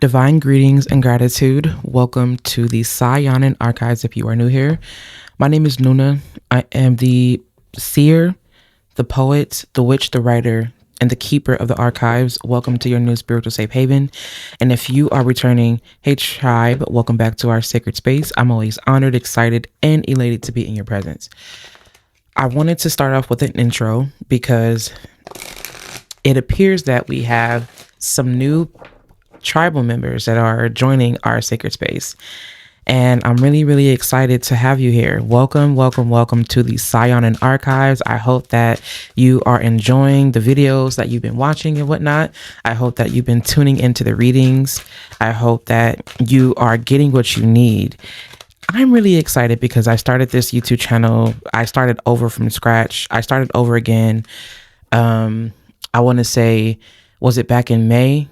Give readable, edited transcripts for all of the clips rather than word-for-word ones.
Divine greetings and gratitude. Welcome to the Saiyonan Archives if you are new here. My name is Nuna. I am the seer, the poet, the witch, the writer, and the keeper of the archives. Welcome to your new spiritual safe haven. And if you are returning, hey tribe, welcome back to our sacred space. I'm always honored, excited, and elated to be in your presence. I wanted to start off with an intro because it appears that we have some new tribal members that are joining our sacred space. And I'm really excited to have you here. Welcome to the Saiyonan Archives. I hope that you are enjoying the videos that you've been watching and whatnot. I hope that you've been tuning into the readings. I hope that you are getting what you need. I'm really excited because I started this YouTube channel. I started over from scratch. I started over again. I want to say, was it back in May?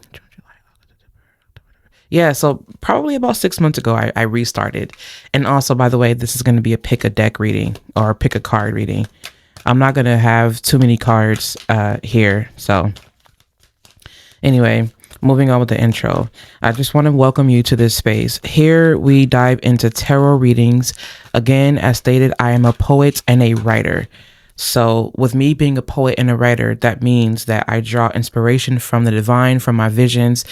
Yeah, so probably about 6 months ago, I restarted. And also, by the way, this is going to be a pick a deck reading or pick a card reading. I'm not going to have too many cards here. So anyway, moving on with the intro. I just want to welcome you to this space. Here we dive into tarot readings. Again, as stated, I am a poet and a writer. So with me being a poet and a writer, that means that I draw inspiration from the divine, from my visions,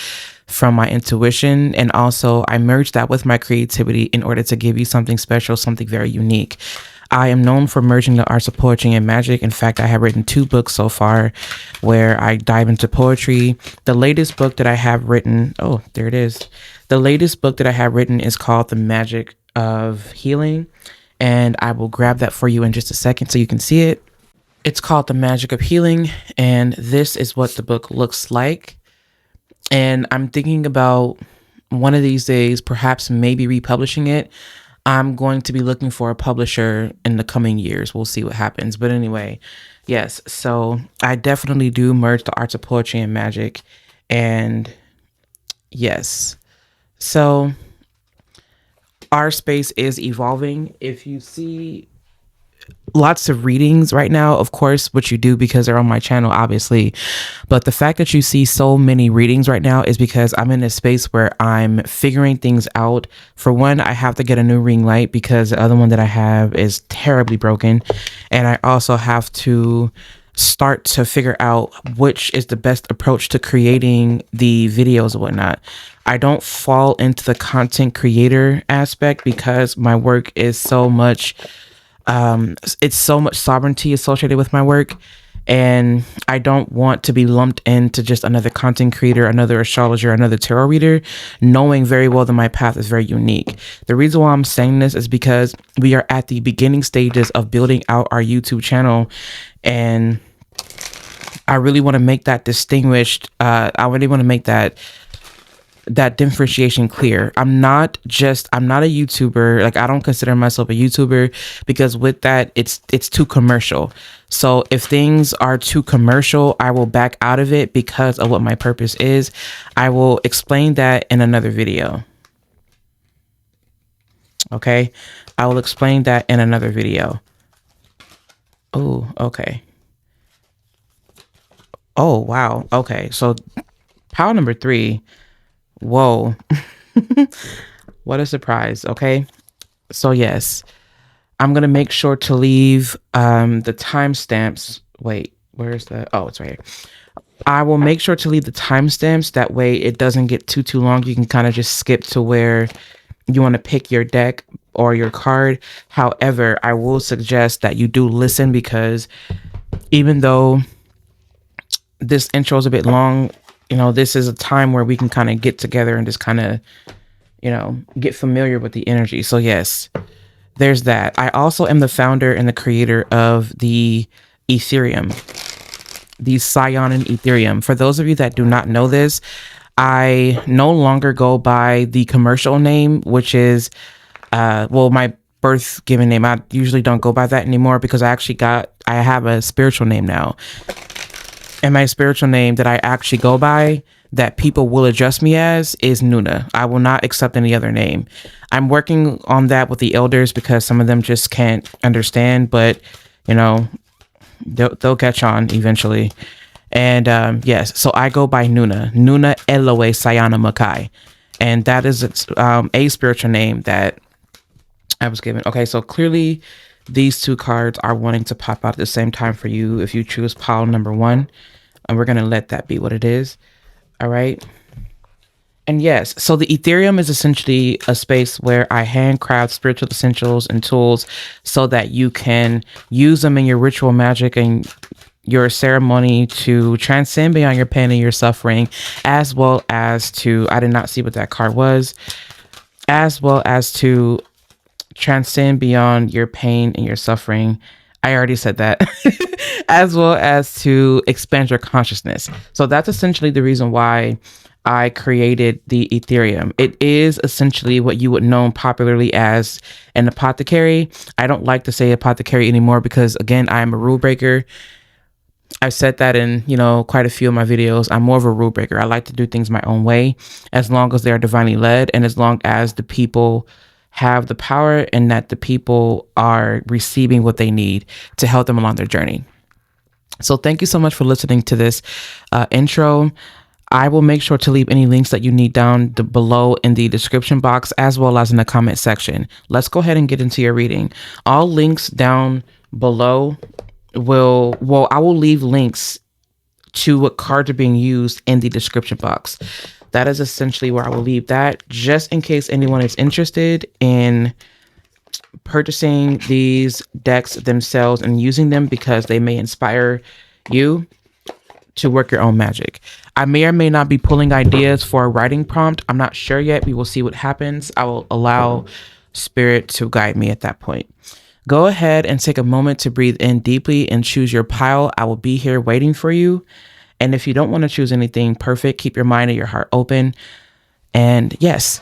from my intuition, and also I merge that with my creativity in order to give you something special, something very unique. I am known for merging the arts of poetry and magic. In fact, I have written 2 books so far where I dive into poetry. The latest book that I have written, oh, there it is. The latest book that I have written is called The Magick of Healing. And I will grab that for you in just a second so you can see it. It's called The Magick of Healing. And this is what the book looks like. And I'm thinking about one of these days, perhaps maybe republishing it. I'm going to be looking for a publisher in the coming years. We'll see what happens. But anyway, yes. So I definitely do merge the arts of poetry and magic. And yes. So our space is evolving. If you see lots of readings right now, of course, what you do because they're on my channel, obviously. But the fact that you see so many readings right now is because I'm in a space where I'm figuring things out. For one, I have to get a new ring light because the other one that I have is terribly broken. And I also have to start to figure out which is the best approach to creating the videos and whatnot. I don't fall into the content creator aspect because my work is so much it's so much sovereignty associated with my work, and I don't want to be lumped into just another content creator, another astrologer, another tarot reader, knowing very well that my path is very unique. The reason why I'm saying this is because we are at the beginning stages of building out our YouTube channel, and I really want to make that distinguished. I really want to make that differentiation clear. I'm not a YouTuber. Like, I don't consider myself a YouTuber because with that, it's too commercial. So if things are too commercial, I will back out of it because of what my purpose is. I will explain that in another video. Okay. I will explain that in another video. Oh, okay. Oh, wow. Okay. So pile number 3. Whoa. What a surprise. Okay. So yes, I'm going to make sure to leave the timestamps. Wait, where's the, oh, it's right here. I will make sure to leave the timestamps. That way it doesn't get too long. You can kind of just skip to where you want to pick your deck or your card. However, I will suggest that you do listen because even though this intro is a bit long, you know, this is a time where we can kind of get together and just kind of, you know, get familiar with the energy. So yes, there's that. I also am the founder and the creator of the Etherium, the Saiyonan Etherium. For those of you that do not know this, I no longer go by the commercial name, which is, my birth given name. I usually don't go by that anymore because I have a spiritual name now. And my spiritual name that I actually go by, that people will address me as, is Nuna. I will not accept any other name. I'm working on that with the elders because some of them just can't understand, but you know, they'll catch on eventually. And yes, so I go by Nuna, Nuna Eloe Sayana Makai. And that is a spiritual name that I was given. Okay, so clearly these two cards are wanting to pop out at the same time for you if you choose pile number one. And we're going to let that be what it is. All right. And yes, so the Ethereum is essentially a space where I handcraft spiritual essentials and tools so that you can use them in your ritual magic and your ceremony to transcend beyond your pain and your suffering, as well as to, I did not see what that card was, as well as to transcend beyond your pain and your suffering. I already said that. As well as to expand your consciousness. So that's essentially the reason why I created the Ethereum. It is essentially what you would know popularly as an apothecary. I don't like to say apothecary anymore because, again, I am a rule breaker. I've said that in, quite a few of my videos. I'm more of a rule breaker. I like to do things my own way as long as they are divinely led and as long as the people have the power and that the people are receiving what they need to help them along their journey. So thank you so much for listening to this intro. I will make sure to leave any links that you need down below in the description box as well as in the comment section. Let's go ahead and get into your reading. All links down below I will leave links to what cards are being used in the description box. That is essentially where I will leave that just in case anyone is interested in purchasing these decks themselves and using them because they may inspire you to work your own magic. I may or may not be pulling ideas for a writing prompt. I'm not sure yet. We will see what happens. I will allow spirit to guide me at that point. Go ahead and take a moment to breathe in deeply and choose your pile. I will be here waiting for you. And if you don't want to choose anything perfect, keep your mind and your heart open. And yes,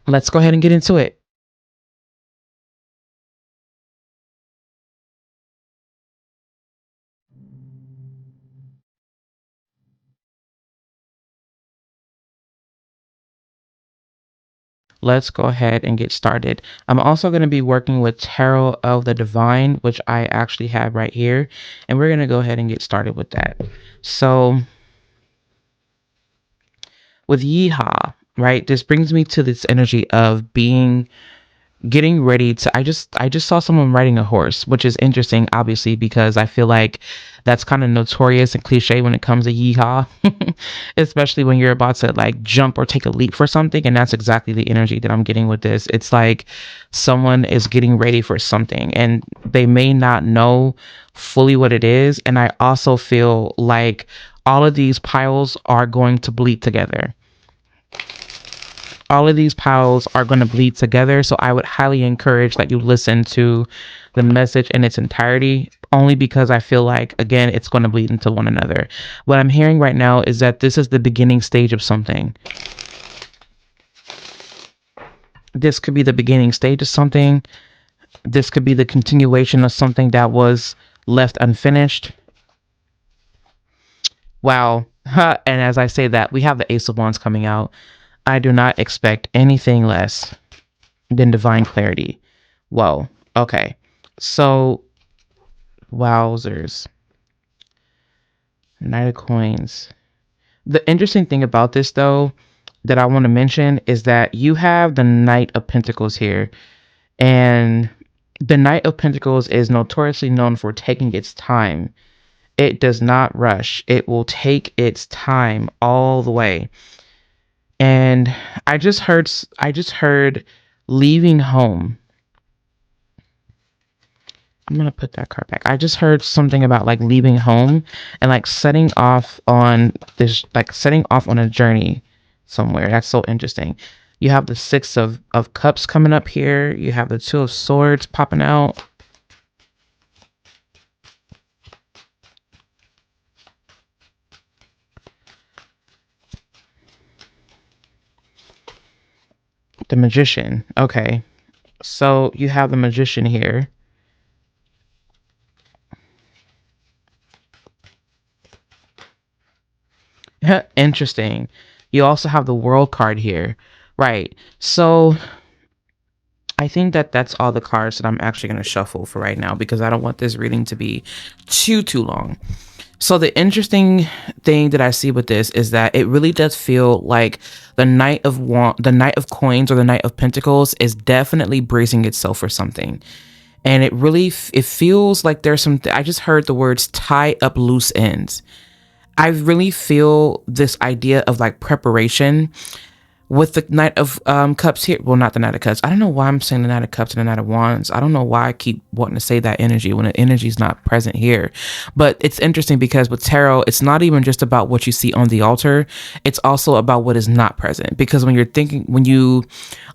let's go ahead and get into it. Let's go ahead and get started. I'm also going to be working with Tarot of the Divine, which I actually have right here. And we're going to go ahead and get started with that. So with Yeehaw, right, this brings me to this energy of getting ready to I just saw someone riding a horse, which is interesting obviously because I feel like that's kind of notorious and cliche when it comes to yeehaw. Especially when you're about to like jump or take a leap for something, and that's exactly the energy that I'm getting with this. It's like someone is getting ready for something and they may not know fully what it is, and I also feel like all of these piles are going to bleed together. All of these piles are going to bleed together. So I would highly encourage that you listen to the message in its entirety, only because I feel like, again, it's going to bleed into one another. What I'm hearing right now is that this is the beginning stage of something. This could be the beginning stage of something. This could be the continuation of something that was left unfinished. Wow. And as I say that, we have the Ace of Wands coming out. I do not expect anything less than divine clarity. Whoa. Okay. So, wowzers. Knight of Coins. The interesting thing about this, though, that I want to mention is that you have the Knight of Pentacles here. And the Knight of Pentacles is notoriously known for taking its time. It does not rush. It will take its time all the way. And I just heard leaving home. I'm gonna put that card back. I just heard something about like leaving home and like setting off on a journey somewhere. That's so interesting. You have the Six of Cups coming up here. You have the Two of Swords popping out. The Magician. Okay. So you have the Magician here. Interesting. You also have the World card here. Right. So I think that that's all the cards that I'm actually going to shuffle for right now because I don't want this reading to be too long. So the interesting thing that I see with this is that it really does feel like the Knight of Coins or the Knight of Pentacles is definitely bracing itself for something. And it really, it feels like there's some, I just heard the words tie up loose ends. I really feel this idea of like preparation with the Knight of Cups here. Well, not the Knight of Cups. I don't know why I'm saying the Knight of Cups and the Knight of Wands. I don't know why I keep wanting to say that energy when the energy is not present here. But it's interesting because with tarot, it's not even just about what you see on the altar. It's also about what is not present. Because when you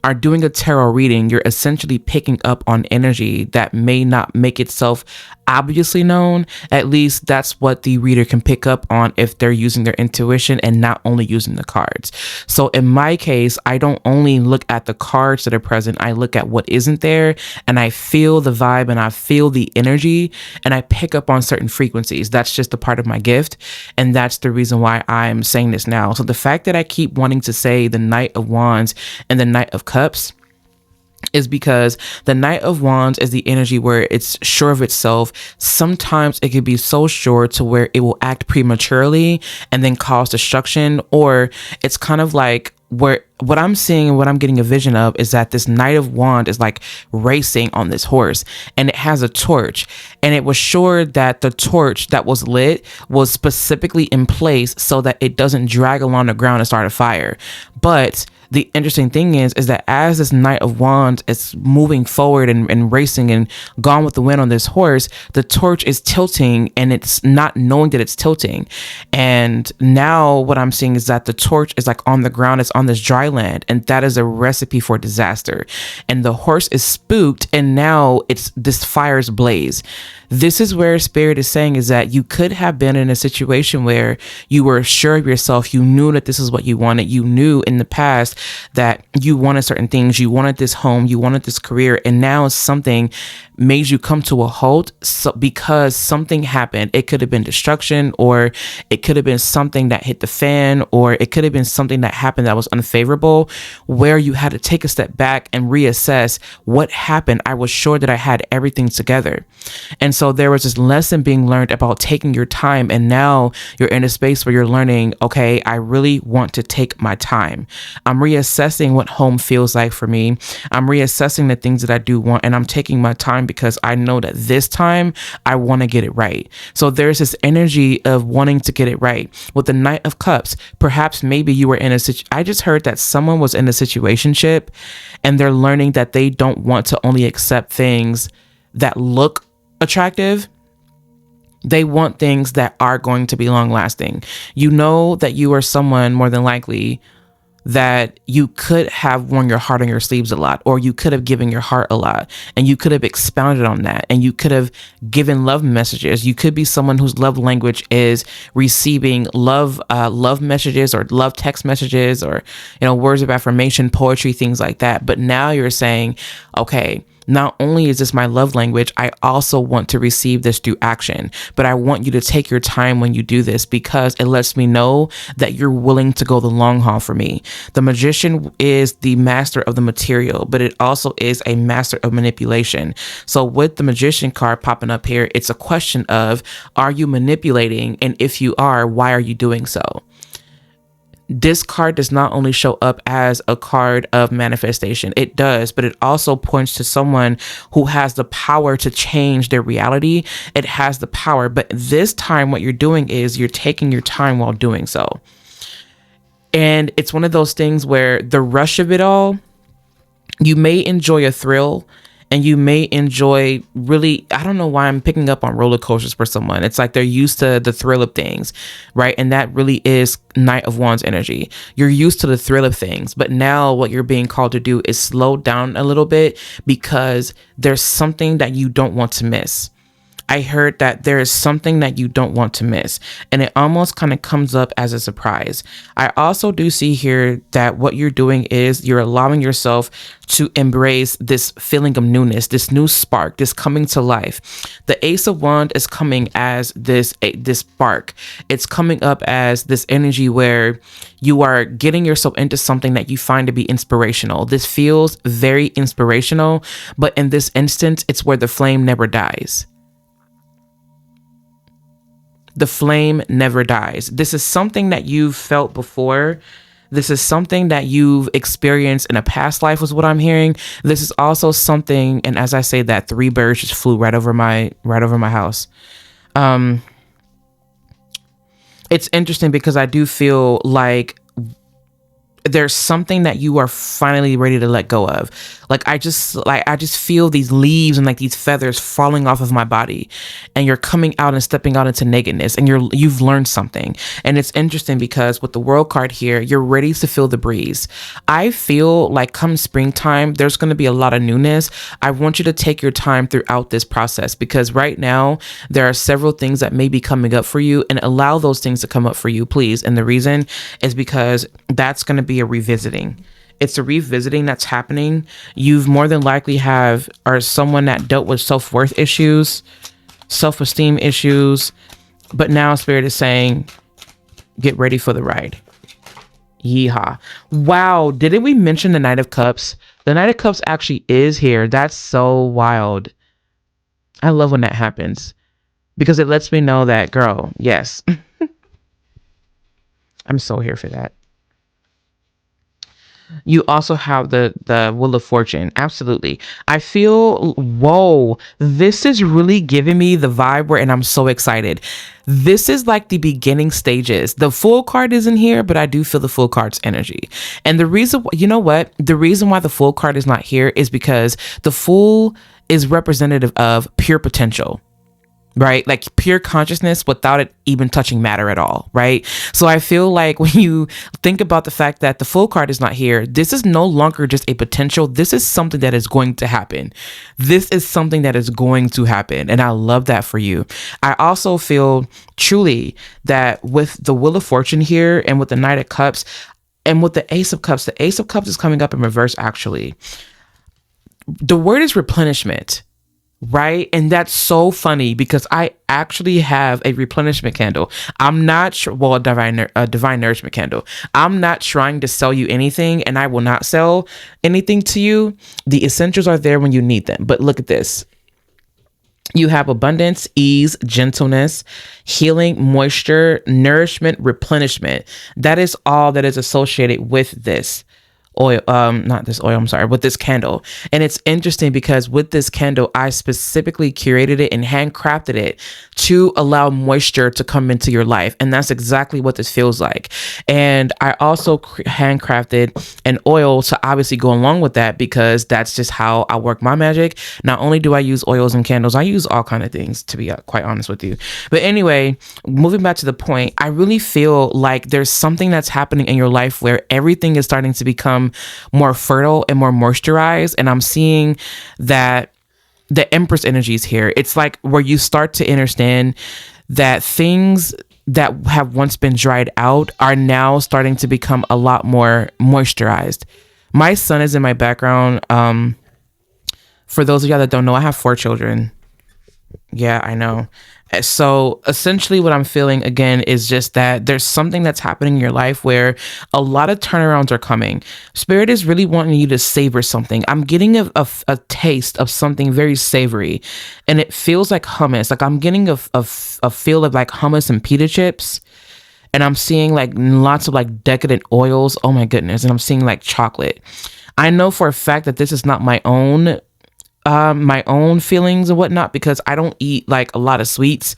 are doing a tarot reading, you're essentially picking up on energy that may not make itself obviously known. At least that's what the reader can pick up on if they're using their intuition and not only using the cards. So in my case, I don't only look at the cards that are present, I look at what isn't there, and I feel the vibe and I feel the energy and I pick up on certain frequencies. That's just a part of my gift, and that's the reason why I'm saying this now. So the fact that I keep wanting to say the Knight of Wands and the Knight of Cups is because the Knight of Wands is the energy where it's sure of itself. Sometimes it can be so sure to where it will act prematurely and then cause destruction, or it's kind of like where what I'm seeing and what I'm getting a vision of is that this Knight of Wands is like racing on this horse, and it has a torch, and it was sure that the torch that was lit was specifically in place so that it doesn't drag along the ground and start a fire. But the interesting thing is that as this Knight of Wands is moving forward and racing and gone with the wind on this horse, the torch is tilting and it's not knowing that it's tilting. And now what I'm seeing is that the torch is like on the ground, it's on this dry land, and that is a recipe for disaster. And the horse is spooked, and now it's this fire's blaze. This is where Spirit is saying is that you could have been in a situation where you were sure of yourself. You knew that this is what you wanted. You knew in the past that you wanted certain things. You wanted this home. You wanted this career. And now something made you come to a halt because something happened. It could have been destruction, or it could have been something that hit the fan, or it could have been something that happened that was unfavorable, where you had to take a step back and reassess what happened. I was sure that I had everything together. And so there was this lesson being learned about taking your time. And now you're in a space where you're learning, okay, I really want to take my time. I'm reassessing what home feels like for me. I'm reassessing the things that I do want, and I'm taking my time because I know that this time I want to get it right. So there's this energy of wanting to get it right. With the Knight of Cups, perhaps maybe you were in a situation. I just heard that someone was in a situationship and they're learning that they don't want to only accept things that look attractive. They want things that are going to be long lasting. You know that you are someone more than likely that you could have worn your heart on your sleeves a lot, or you could have given your heart a lot, and you could have expounded on that, and you could have given love messages. You could be someone whose love language is receiving love messages, or love text messages, or words of affirmation, poetry, things like that. But now you're saying, okay, not only is this my love language, I also want to receive this through action. But I want you to take your time when you do this, because it lets me know that you're willing to go the long haul for me. The Magician is the master of the material, but it also is a master of manipulation. So with the Magician card popping up here, it's a question of, are you manipulating? And if you are, why are you doing so? This card does not only show up as a card of manifestation, it does, but it also points to someone who has the power to change their reality. It has the power, but this time what you're doing is you're taking your time while doing so. And it's one of those things where the rush of it all, you may enjoy a thrill, and you may enjoy really, I don't know why I'm picking up on roller coasters for someone. It's like they're used to the thrill of things, right? And that really is Knight of Wands energy. You're used to the thrill of things, but now what you're being called to do is slow down a little bit, because there's something that you don't want to miss. I heard that there is something that you don't want to miss, and it almost kind of comes up as a surprise. I also do see here that what you're doing is you're allowing yourself to embrace this feeling of newness, this new spark, this coming to life. The Ace of Wands is coming as this spark. It's coming up as this energy where you are getting yourself into something that you find to be inspirational. This feels very inspirational, but in this instance, it's where the flame never dies. The flame never dies. This is something that you've felt before. This is something that you've experienced in a past life, was what I'm hearing. This is also something, and as I say that, 3 birds just flew right over my house. It's interesting because I do feel like there's something that you are finally ready to let go of. I just feel these leaves and like these feathers falling off of my body, and you're coming out and stepping out into nakedness, and you've learned something. And it's interesting because with the world card here, you're ready to feel the breeze. I feel like come springtime, there's going to be a lot of newness. I want you to take your time throughout this process, because right now there are several things that may be coming up for you, and allow those things to come up for you, please. And the reason is because that's going to be a revisiting. It's a revisiting that's happening. You've more than likely are someone that dealt with self-worth issues, self-esteem issues, but now Spirit is saying, get ready for the ride. Yeehaw. Wow. Didn't we mention the Knight of Cups? The Knight of Cups actually is here. That's so wild. I love when that happens, because it lets me know that, girl, yes. I'm so here for that. You also have the Wheel of Fortune. Absolutely. I feel, whoa, this is really giving me the vibe and I'm so excited. This is like the beginning stages. The Fool card isn't here, but I do feel the Fool card's energy. And the reason, you know what? The reason why the Fool card is not here is because the Fool is representative of pure potential. Right? Like pure consciousness without it even touching matter at all. Right? So I feel like when you think about the fact that the Fool card is not here, this is no longer just a potential. This is something that is going to happen. This is something that is going to happen. And I love that for you. I also feel truly that with the Wheel of Fortune here, and with the Knight of Cups, and with the Ace of Cups is coming up in reverse, actually. The word is replenishment. Right? And that's so funny because I actually have a replenishment candle. I'm not sure, well, a divine nourishment candle. I'm not trying to sell you anything, and I will not sell anything to you. The essentials are there when you need them. But look at this. You have abundance, ease, gentleness, healing, moisture, nourishment, replenishment. That is all that is associated with this oil, not this oil, I'm sorry, with this candle. And it's interesting because with this candle, I specifically curated it and handcrafted it to allow moisture to come into your life. And that's exactly what this feels like. And I also handcrafted an oil to obviously go along with that, because that's just how I work my magic. Not only do I use oils and candles, I use all kinds of things, to be quite honest with you. But anyway, moving back to the point, I really feel like there's something that's happening in your life where everything is starting to become more fertile and more moisturized. And I'm seeing that the Empress energy is here. It's like where you start to understand that things that have once been dried out are now starting to become a lot more moisturized. My son is in my background. For those of y'all that don't know, I have 4 children. Yeah, I know. So essentially what I'm feeling again is just that there's something that's happening in your life where a lot of turnarounds are coming. Spirit is really wanting you to savor something. I'm getting a taste of something very savory, and it feels like hummus. Like I'm getting a feel of like hummus and pita chips. And I'm seeing like lots of like decadent oils. Oh my goodness. And I'm seeing like chocolate. I know for a fact that this is not my own feelings and whatnot, because I don't eat like a lot of sweets.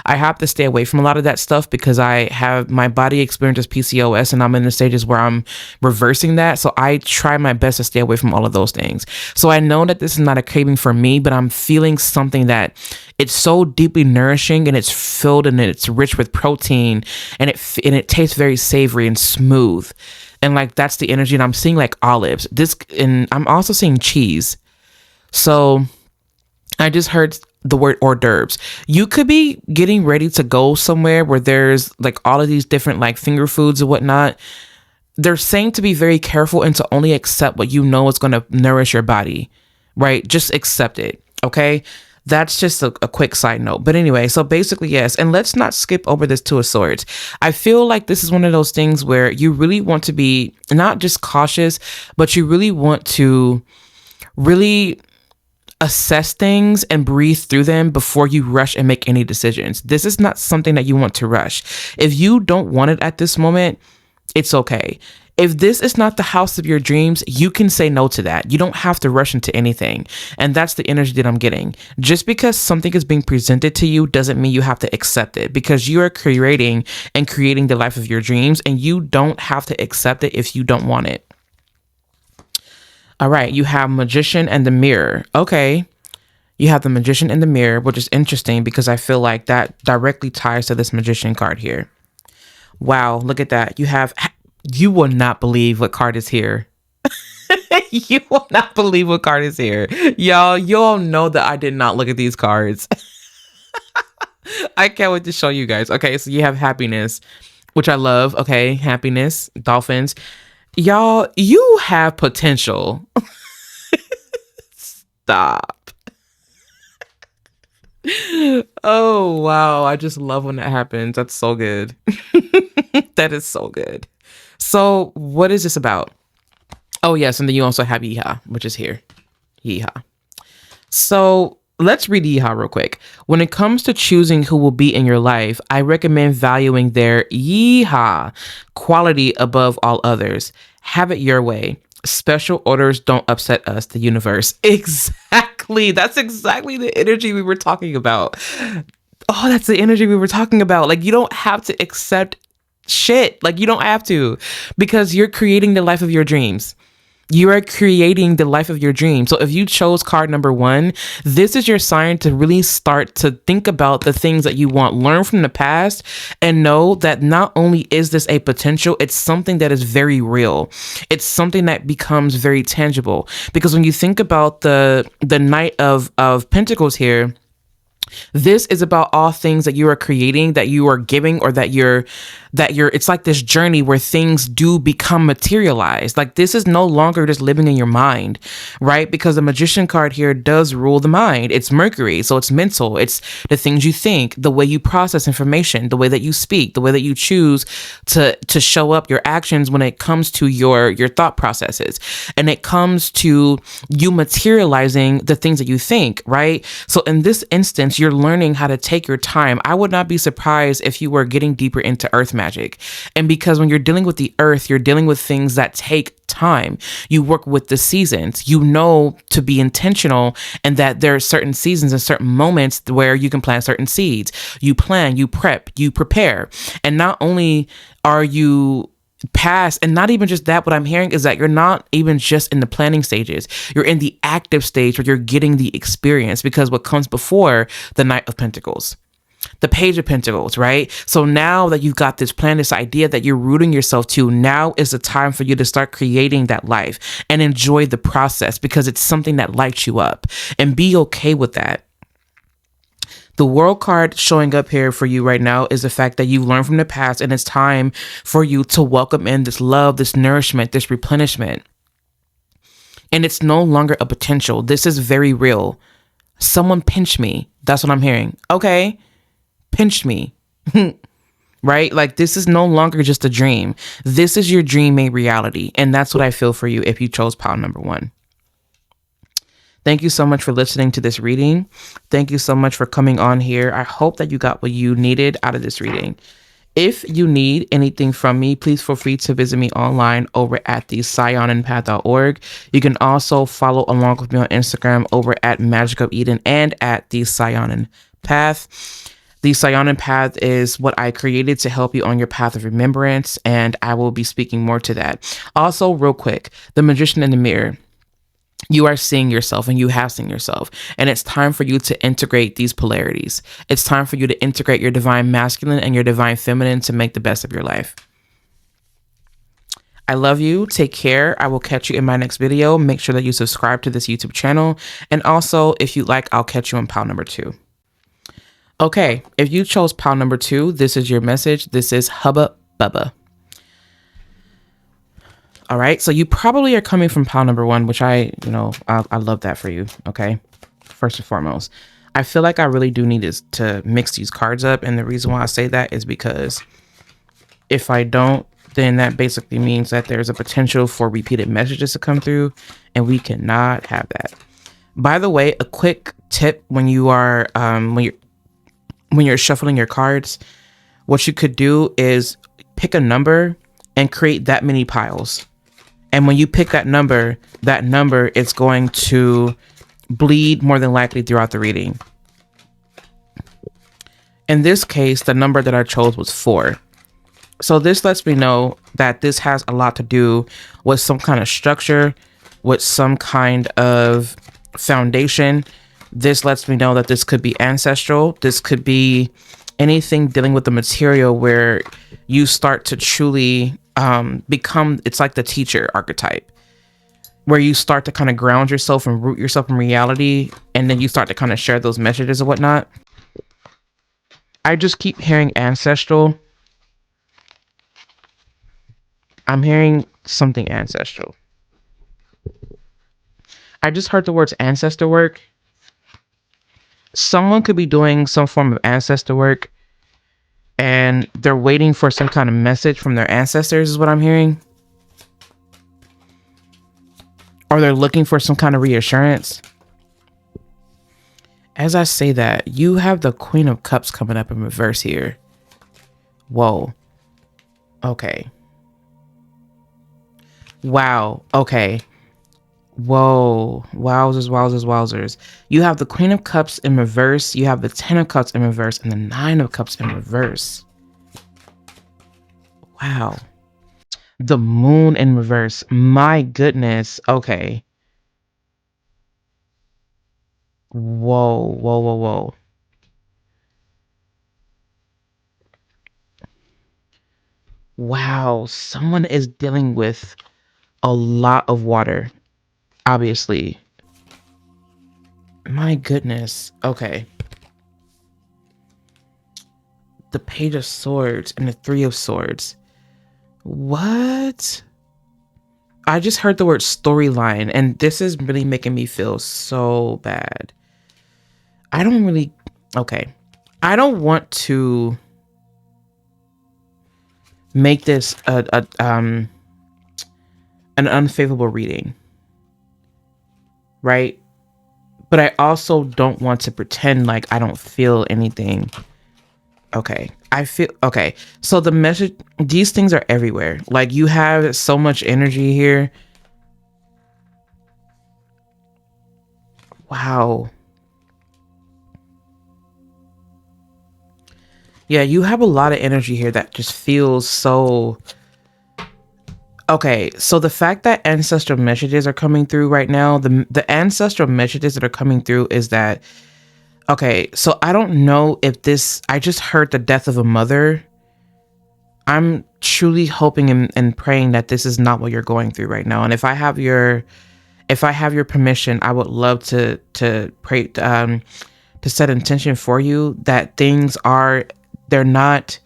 I have to stay away from a lot of that stuff because I have my body experiences PCOS, and I'm in the stages where I'm reversing that. So I try my best to stay away from all of those things. So I know that this is not a craving for me, but I'm feeling something that it's so deeply nourishing, and it's filled and it's rich with protein, and it tastes very savory and smooth. And like, that's the energy. And I'm seeing like olives, and I'm also seeing cheese. So I just heard the word hors d'oeuvres. You could be getting ready to go somewhere where there's like all of these different like finger foods and whatnot. They're saying to be very careful and to only accept what you know is going to nourish your body, right? Just accept it. Okay. That's just a quick side note. But anyway, so basically, yes. And let's not skip over this Two of Swords. I feel like this is one of those things where you really want to be not just cautious, but you really want to really assess things and breathe through them before you rush and make any decisions. This is not something that you want to rush. If you don't want it at this moment, it's okay. If this is not the house of your dreams, you can say no to that. You don't have to rush into anything. And that's the energy that I'm getting. Just because something is being presented to you doesn't mean you have to accept it, because you are creating the life of your dreams, and you don't have to accept it if you don't want it. All right, you have Magician and the Mirror. Okay. You have the Magician and the Mirror, which is interesting because I feel like that directly ties to this Magician card here. Wow, look at that. You will not believe what card is here. You will not believe what card is here. Y'all, you all know that I did not look at these cards. I can't wait to show you guys. Okay, so you have Happiness, which I love. Okay, Happiness, Dolphins. Y'all, you have potential. Stop. Oh, wow. I just love when that happens. That's so good. That is so good. So what is this about? Oh, yes. And then you also have Yeehaw, which is here. Yeehaw. So let's read Yeehaw real quick. When it comes to choosing who will be in your life, I recommend valuing their Yeehaw quality above all others. Have it your way. Special orders don't upset us, the universe. Exactly. That's exactly the energy we were talking about. Oh, that's the energy we were talking about. Like, you don't have to accept shit. Like, you don't have to, because you're creating the life of your dreams. You are creating the life of your dream. So if you chose card number 1, this is your sign to really start to think about the things that you want, learn from the past, and know that not only is this a potential, it's something that is very real. It's something that becomes very tangible. Because when you think about the Knight of Pentacles here, this is about all things that you are creating, that you are giving, or that you're, it's like this journey where things do become materialized. Like, this is no longer just living in your mind, right? Because the Magician card here does rule the mind. It's Mercury. So it's mental. It's the things you think, the way you process information, the way that you speak, the way that you choose to show up, your actions when it comes to your thought processes. And it comes to you materializing the things that you think, right? So in this instance, you're learning how to take your time. I would not be surprised if you were getting deeper into earth magic. And because when you're dealing with the earth, you're dealing with things that take time. You work with the seasons. You know to be intentional, and that there are certain seasons and certain moments where you can plant certain seeds. You plan, you prep, you prepare. And not only are you past, and not even just that, what I'm hearing is that you're not even just in the planning stages. You're in the active stage where you're getting the experience, because what comes before the Knight of Pentacles, the Page of Pentacles, right? So now that you've got this plan, this idea that you're rooting yourself to, now is the time for you to start creating that life and enjoy the process, because it's something that lights you up, and be okay with that. The World card showing up here for you right now is the fact that you've learned from the past, and it's time for you to welcome in this love, this nourishment, this replenishment. And it's no longer a potential. This is very real. Someone pinch me. That's what I'm hearing. Okay. Pinch me. Right? Like, this is no longer just a dream. This is your dream made reality. And that's what I feel for you if you chose pile number 1. Thank you so much for listening to this reading. Thank you so much for coming on here. I hope that you got what you needed out of this reading. If you need anything from me, please feel free to visit me online over at the SaiyonanPath.org. You can also follow along with me on Instagram over at Magick of Eden and at the Saiyonan Path. The Saiyonan Path is what I created to help you on your path of remembrance, and I will be speaking more to that. Also, real quick, the Magician in the Mirror. You are seeing yourself, and you have seen yourself, and it's time for you to integrate these polarities. It's time for you to integrate your divine masculine and your divine feminine to make the best of your life. I love you. Take care. I will catch you in my next video. Make sure that you subscribe to this YouTube channel. And also, if you like, I'll catch you in pile number 2. Okay, if you chose pile number 2, this is your message. This is Hubba Bubba. All right, so you probably are coming from pile number 1, which I love that for you. Okay, first and foremost, I feel like I really do need to mix these cards up. And the reason why I say that is because if I don't, then that basically means that there's a potential for repeated messages to come through, and we cannot have that. By the way, a quick tip when you are when you're shuffling your cards, what you could do is pick a number and create that many piles. And when you pick that number is going to bleed more than likely throughout the reading. In this case, the number that I chose was 4. So this lets me know that this has a lot to do with some kind of structure, with some kind of foundation. This lets me know that this could be ancestral. This could be anything dealing with the material where you start to truly become, it's like the teacher archetype, where you start to kind of ground yourself and root yourself in reality, and then you start to kind of share those messages and whatnot. I just keep hearing ancestral. I'm hearing something ancestral. I just heard the words ancestor work. Someone could be doing some form of ancestor work and they're waiting for some kind of message from their ancestors, is what I'm hearing. Or they're looking for some kind of reassurance. As I say that, you have the Queen of Cups coming up in reverse here. Whoa. Okay. Wow. Okay. Whoa. Wowzers. You have the Queen of Cups in reverse. You have the 10 of Cups in reverse and the 9 of Cups in reverse. Wow. The Moon in reverse. My goodness. Okay. Whoa. Wow. Someone is dealing with a lot of water, obviously. My goodness. Okay. The Page of Swords and the 3 of Swords. What? I just heard the word storyline, and this is really making me feel so bad. I don't really... Okay. I don't want to make this an unfavorable reading, right? But I also don't want to pretend like I don't feel anything. Okay. I feel... Okay. So the message... These things are everywhere. Like, you have so much energy here. Wow. Yeah, you have a lot of energy here that just feels so... Okay, so the fact that ancestral messages are coming through right now, the ancestral messages that are coming through is that... Okay, so I don't know if this... I just heard the death of a mother. I'm truly hoping and praying that this is not what you're going through right now. And if I have your permission, I would love to pray, to set intention for you that things are... They're not...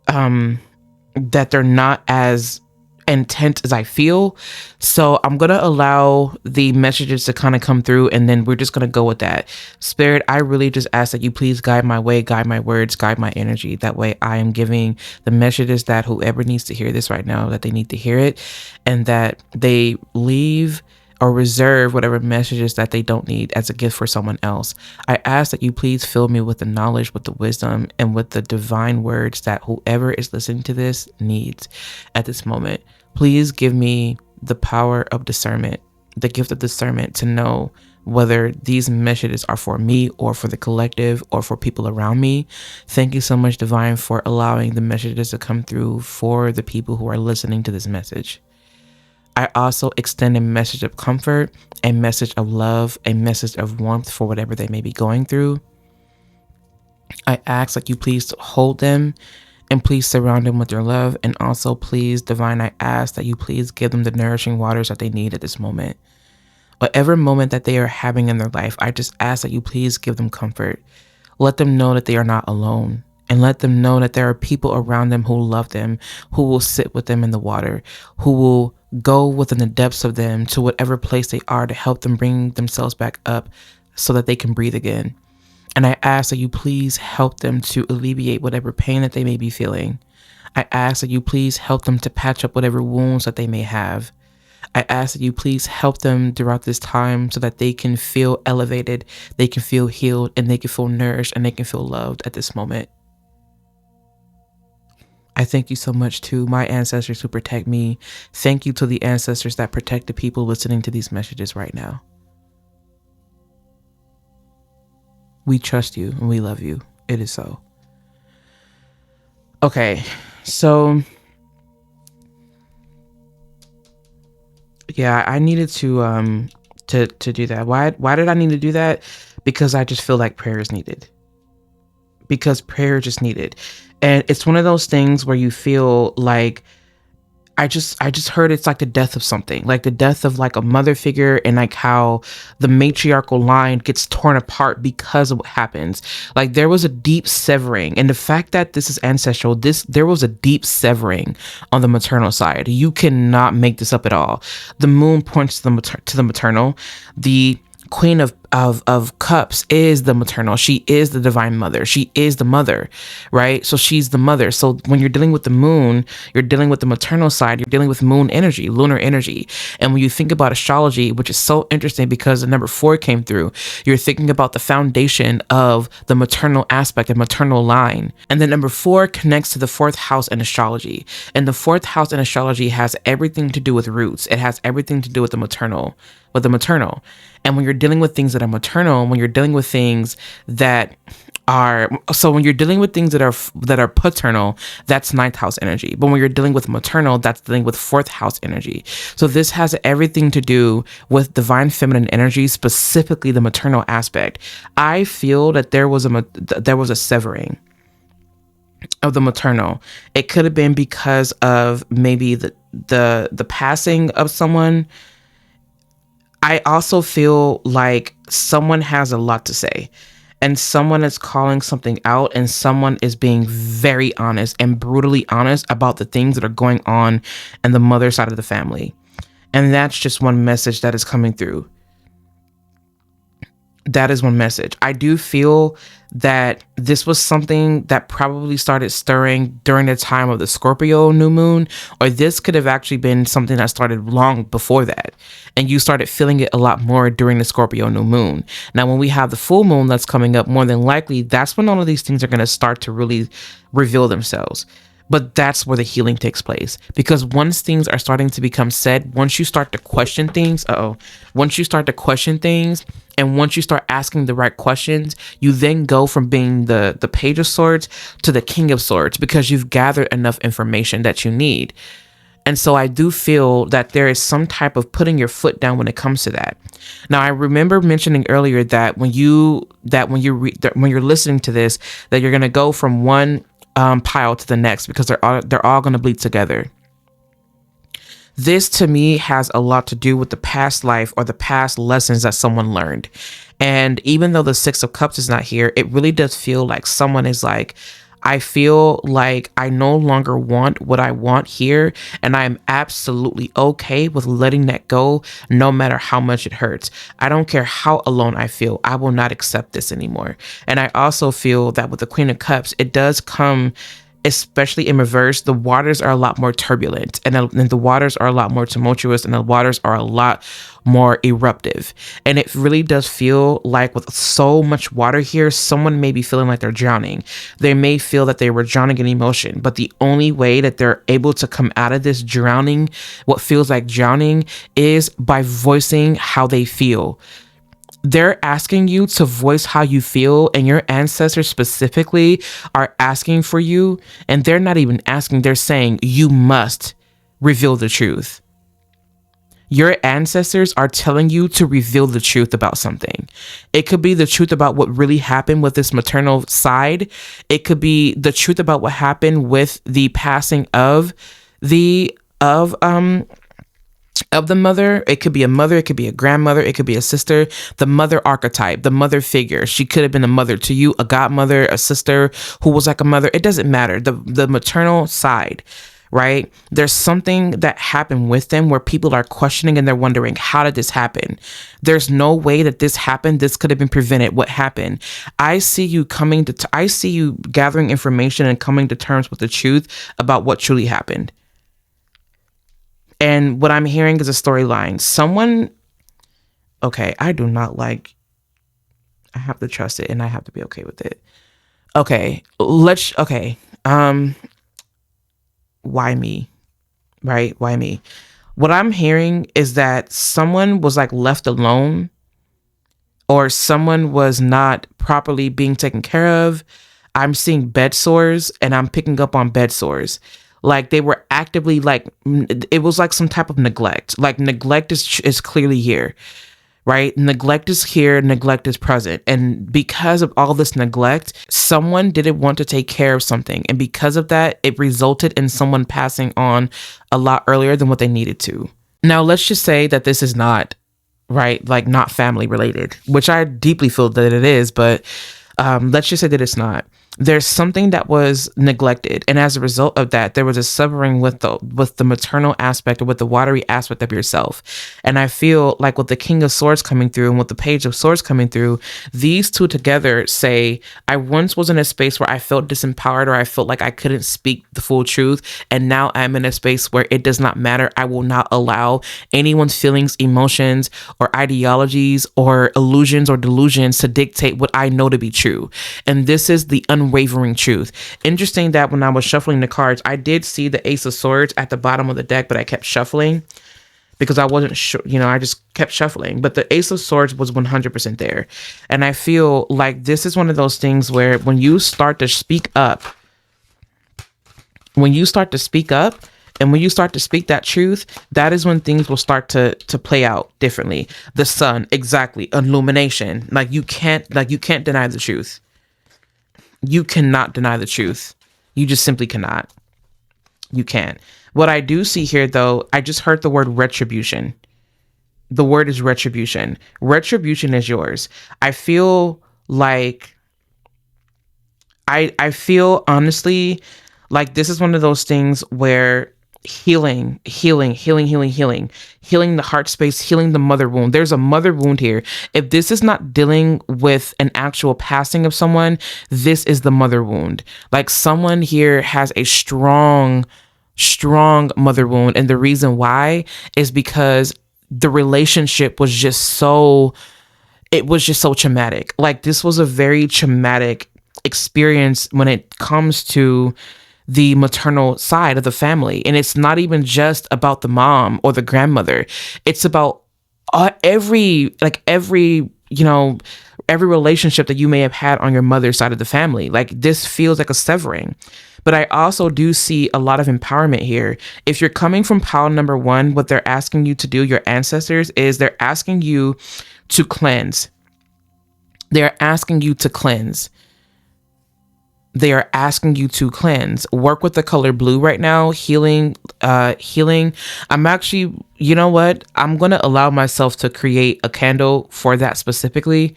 that they're not as intense as I feel. So I'm going to allow the messages to kind of come through, and then we're just going to go with that. Spirit, I really just ask that you please guide my way, guide my words, guide my energy. That way I am giving the messages that whoever needs to hear this right now, that they need to hear it, and that they leave or reserve whatever messages that they don't need as a gift for someone else. I ask that you please fill me with the knowledge, with the wisdom, and with the divine words that whoever is listening to this needs at this moment. Please give me the power of discernment, the gift of discernment, to know whether these messages are for me or for the collective or for people around me. Thank you so much, Divine, for allowing the messages to come through for the people who are listening to this message. I also extend a message of comfort, a message of love, a message of warmth for whatever they may be going through. I ask that you please hold them and please surround them with your love. And also, please, Divine, I ask that you please give them the nourishing waters that they need at this moment. Whatever moment that they are having in their life, I just ask that you please give them comfort. Let them know that they are not alone. And let them know that there are people around them who love them, who will sit with them in the water, who will go within the depths of them to whatever place they are to help them bring themselves back up so that they can breathe again. And I ask that you please help them to alleviate whatever pain that they may be feeling. I ask that you please help them to patch up whatever wounds that they may have. I ask that you please help them throughout this time so that they can feel elevated, they can feel healed, and they can feel nourished, and they can feel loved at this moment. I thank you so much to my ancestors who protect me. Thank you to the ancestors that protect the people listening to these messages right now. We trust you and we love you. It is so. Okay, so yeah, I needed to do that. Why did I need to do that? Because I just feel like prayer is needed. Because prayer just needed. And it's one of those things where you feel like I just heard it's like the death of something, like the death of like a mother figure, and like how the matriarchal line gets torn apart because of what happens. Like there was a deep severing, and the fact that this is ancestral, there was a deep severing on the maternal side. You cannot make this up at all. The moon points to the maternal. The Queen of Cups is the maternal. She is the divine mother. She is the mother, right? So she's the mother. So when you're dealing with the moon, you're dealing with the maternal side. You're dealing with moon energy, lunar energy. And when you think about astrology, which is so interesting because the number 4 came through, you're thinking about the foundation of the maternal aspect and maternal line. And then number 4 connects to the 4th house in astrology. And the 4th house in astrology has everything to do with roots. It has everything to do with the maternal. And when you're dealing with things that are maternal, when you're dealing with things that are, so when you're dealing with things that are paternal, that's 9th house energy. But when you're dealing with maternal, that's dealing with 4th house energy. So this has everything to do with divine feminine energy, specifically the maternal aspect. I feel that there was a severing of the maternal. It could have been because of maybe the passing of someone. I also feel like someone has a lot to say, and someone is calling something out, and someone is being very honest and brutally honest about the things that are going on in the mother side of the family. And that's just one message that is coming through. That is one message. I do feel that this was something that probably started stirring during the time of the Scorpio new moon, or this could have actually been something that started long before that. And you started feeling it a lot more during the Scorpio new moon. Now, when we have the full moon that's coming up, more than likely, that's when all of these things are going to start to really reveal themselves. But that's where the healing takes place, because once things are starting to become said, once you start to question things, once you start to question things, and once you start asking the right questions, you then go from being the Page of Swords to the King of Swords, because you've gathered enough information that you need. And so I do feel that there is some type of putting your foot down when it comes to that. Now, I remember mentioning earlier that when you're listening to this, that you're going to go from one pile to the next, because they're all going to bleed together. This to me has a lot to do with the past life or the past lessons that someone learned. And even though the 6 of Cups is not here, it really does feel like someone is like, I feel like I no longer want what I want here, and I am absolutely okay with letting that go, no matter how much it hurts. I don't care how alone I feel. I will not accept this anymore. And I also feel that with the Queen of Cups, it does come, especially in reverse, the waters are a lot more turbulent, and the waters are a lot more tumultuous, and the waters are a lot more eruptive. And it really does feel like with so much water here, someone may be feeling like they're drowning. They may feel that they were drowning in emotion, but the only way that they're able to come out of this drowning, what feels like drowning, is by voicing how they feel. They're asking you to voice how you feel, and your ancestors specifically are asking for you, and they're not even asking, they're saying you must reveal the truth. Your ancestors are telling you to reveal the truth about something. It could be the truth about what really happened with this maternal side. It could be the truth about what happened with the passing of the mother. It could be a mother, it could be a grandmother, it could be a sister. The mother archetype, the mother figure. She could have been a mother to you, a godmother, a sister who was like a mother. It doesn't matter. The maternal side, right? There's something that happened with them where people are questioning and they're wondering, how did this happen? There's no way that this happened. This could have been prevented. What happened? I see you gathering information and coming to terms with the truth about what truly happened. And what I'm hearing is a storyline. Someone, okay, I do not like, I have to trust it and I have to be okay with it. Okay, why me? Right? Why me? What I'm hearing is that someone was like left alone, or someone was not properly being taken care of. I'm seeing bed sores and I'm picking up on bed sores. Like they were actively like, it was like some type of neglect. Like neglect is clearly here, right? Neglect is here, neglect is present. And because of all this neglect, someone didn't want to take care of something. And because of that, it resulted in someone passing on a lot earlier than what they needed to. Now, let's just say that this is not, right, like not family related, which I deeply feel that it is, but let's just say that it's not. There's something that was neglected, and as a result of that, there was a severing with the maternal aspect, or with the watery aspect of yourself. And I feel like with the King of Swords coming through and with the Page of Swords coming through, these two together say, I once was in a space where I felt disempowered, or I felt like I couldn't speak the full truth, and now I'm in a space where it does not matter. I will not allow anyone's feelings, emotions, or ideologies, or illusions or delusions to dictate what I know to be true. And this is the unwavering truth. Interesting that when I was shuffling the cards, I did see the Ace of Swords at the bottom of the deck, but I kept shuffling because I wasn't sure, I just kept shuffling. But the Ace of Swords was 100% there. And I feel like this is one of those things where when you start to speak up, and when you start to speak that truth, that is when things will start to play out differently. The sun, exactly, illumination. Like you can't deny the truth. You cannot deny the truth. You just simply cannot. You can't. What I do see here, though, I just heard the word retribution. The word is retribution. Retribution is yours. I feel like, I feel honestly like this is one of those things where healing the heart space, healing the mother wound. There's a mother wound here. If this is not dealing with an actual passing of someone, this is the mother wound. Like someone here has a strong mother wound, and the reason why is because the relationship was just so traumatic. Like this was a very traumatic experience when it comes to the maternal side of the family. And it's not even just about the mom or the grandmother. It's about every relationship that you may have had on your mother's side of the family. Like this feels like a severing. But I also do see a lot of empowerment here. If you're coming from pile number 1, what they're asking you to do, your ancestors, is they're asking you to cleanse. They're asking you to cleanse. They are asking you to cleanse. Work with the color blue right now. Healing. I'm actually, you know what? I'm going to allow myself to create a candle for that specifically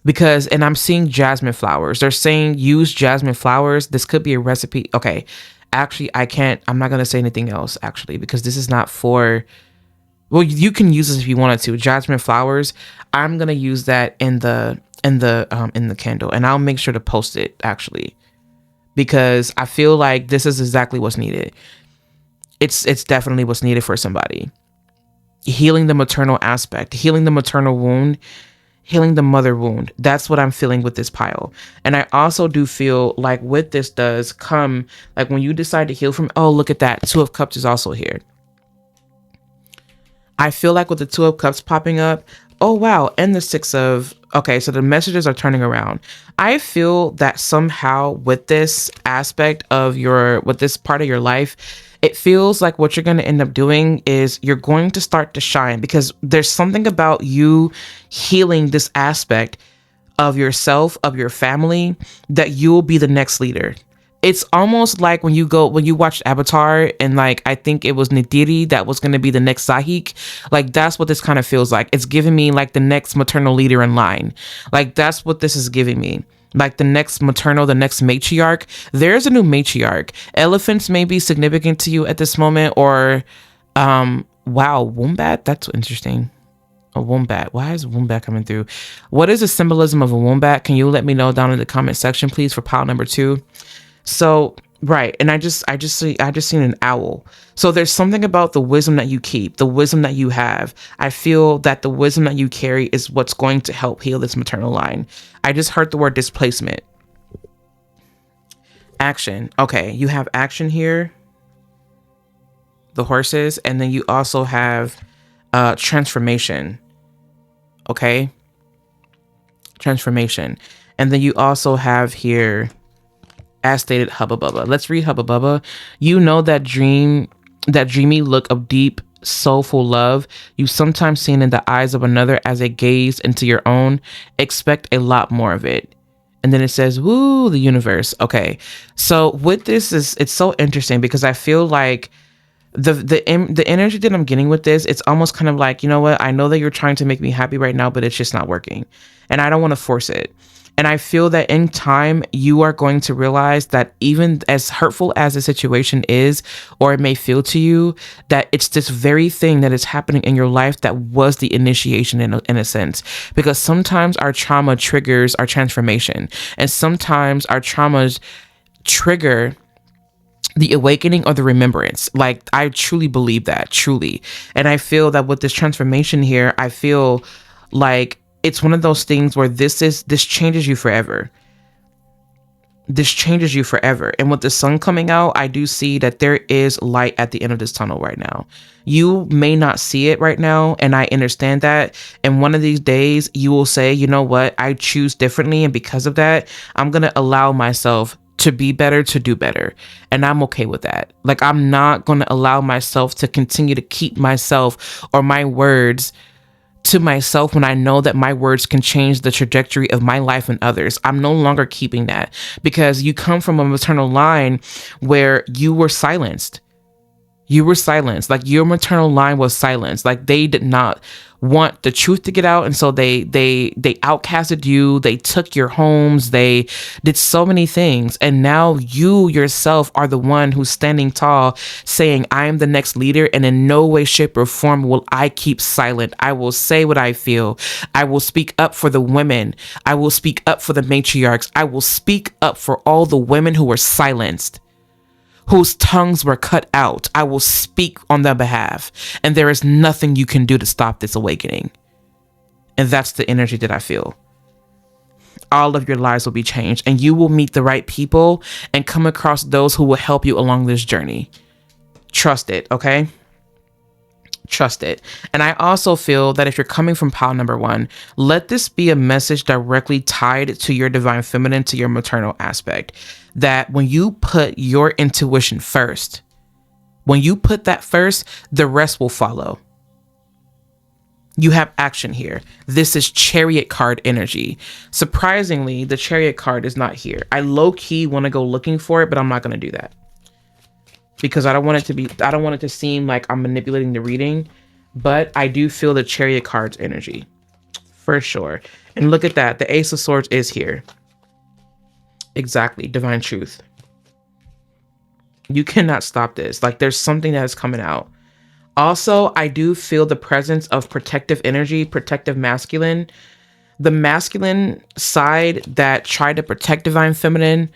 because, and I'm seeing jasmine flowers. They're saying use jasmine flowers. This could be a recipe. Okay. Actually, I'm not going to say anything else actually, because this is not for, well, you can use this if you wanted to. Jasmine flowers. I'm going to use that in the candle, and I'll make sure to post it actually, because I feel like this is exactly what's needed. It's definitely what's needed for somebody. Healing the maternal aspect, healing the maternal wound, healing the mother wound. That's what I'm feeling with this pile. And I also do feel like with this does come, like when you decide to heal from, oh, look at that. 2 of Cups is also here. I feel like with the 2 of Cups popping up, oh, wow. And the 6 of, okay, so the messages are turning around. I feel that somehow with this aspect of with this part of your life, it feels like what you're going to end up doing is you're going to start to shine, because there's something about you healing this aspect of yourself, of your family, that you'll be the next leader. It's almost like when you watch Avatar, and like I think it was Nidiri that was going to be the next Sahik. Like that's what this kind of feels like. It's giving me like the next maternal leader in line. Like that's what this is giving me. Like the next maternal, the next matriarch. There's a new matriarch. Elephants may be significant to you at this moment, or wow, wombat. That's interesting. A wombat. Why is a wombat coming through? What is the symbolism of a wombat? Can you let me know down in the comment section, please, for pile number 2? So Right. And I just seen an owl. So there's something about the wisdom that you keep, the wisdom that you have. I feel that the wisdom that you carry is what's going to help heal this maternal line. I just heard the word displacement. Action. Okay, you have action here, the horses, and then you also have transformation. Okay? Transformation. And then you also have here, as stated, Hubba Bubba. Let's read Hubba Bubba. You know that dreamy look of deep, soulful love you sometimes seen in the eyes of another as they gaze into your own. Expect a lot more of it. And then it says, woo, the universe. Okay. So with this it's so interesting because I feel like the energy that I'm getting with this, it's almost kind of like, you know what? I know that you're trying to make me happy right now, but it's just not working. And I don't want to force it. And I feel that in time, you are going to realize that even as hurtful as the situation is, or it may feel to you, that it's this very thing that is happening in your life that was the initiation in a sense. Because sometimes our trauma triggers our transformation. And sometimes our traumas trigger the awakening or the remembrance. Like, I truly believe that, truly. And I feel that with this transformation here, I feel like it's one of those things where this changes you forever. This changes you forever. And with the sun coming out, I do see that there is light at the end of this tunnel right now. You may not see it right now, and I understand that. And one of these days, you will say, you know what, I choose differently. And because of that, I'm going to allow myself to be better, to do better. And I'm okay with that. Like, I'm not going to allow myself to continue to keep myself or my words to myself when I know that my words can change the trajectory of my life and others. I'm no longer keeping that, because you come from a maternal line where you were silenced. You were silenced. Like, your maternal line was silenced. Like, they did not want the truth to get out. And so they outcasted you. They took your homes. They did so many things. And now you yourself are the one who's standing tall saying, I am the next leader. And in no way, shape, or form will I keep silent. I will say what I feel. I will speak up for the women. I will speak up for the matriarchs. I will speak up for all the women who were silenced, whose tongues were cut out. I will speak on their behalf. And there is nothing you can do to stop this awakening. And that's the energy that I feel. All of your lives will be changed, and you will meet the right people and come across those who will help you along this journey. Trust it, okay? Trust it. And I also feel that if you're coming from pile number 1, let this be a message directly tied to your divine feminine, to your maternal aspect. That when you put your intuition first, when you put that first, the rest will follow. You have action here. This is Chariot card energy. Surprisingly, the Chariot card is not here. I low-key want to go looking for it, but I'm not going to do that, because I don't want it to seem like I'm manipulating the reading. But I do feel the Chariot card's energy for sure. And look at that. The Ace of Swords is here. Exactly. Divine truth. You cannot stop this. Like, there's something that is coming out. Also, I do feel the presence of protective energy, protective masculine. The masculine side that tried to protect divine feminine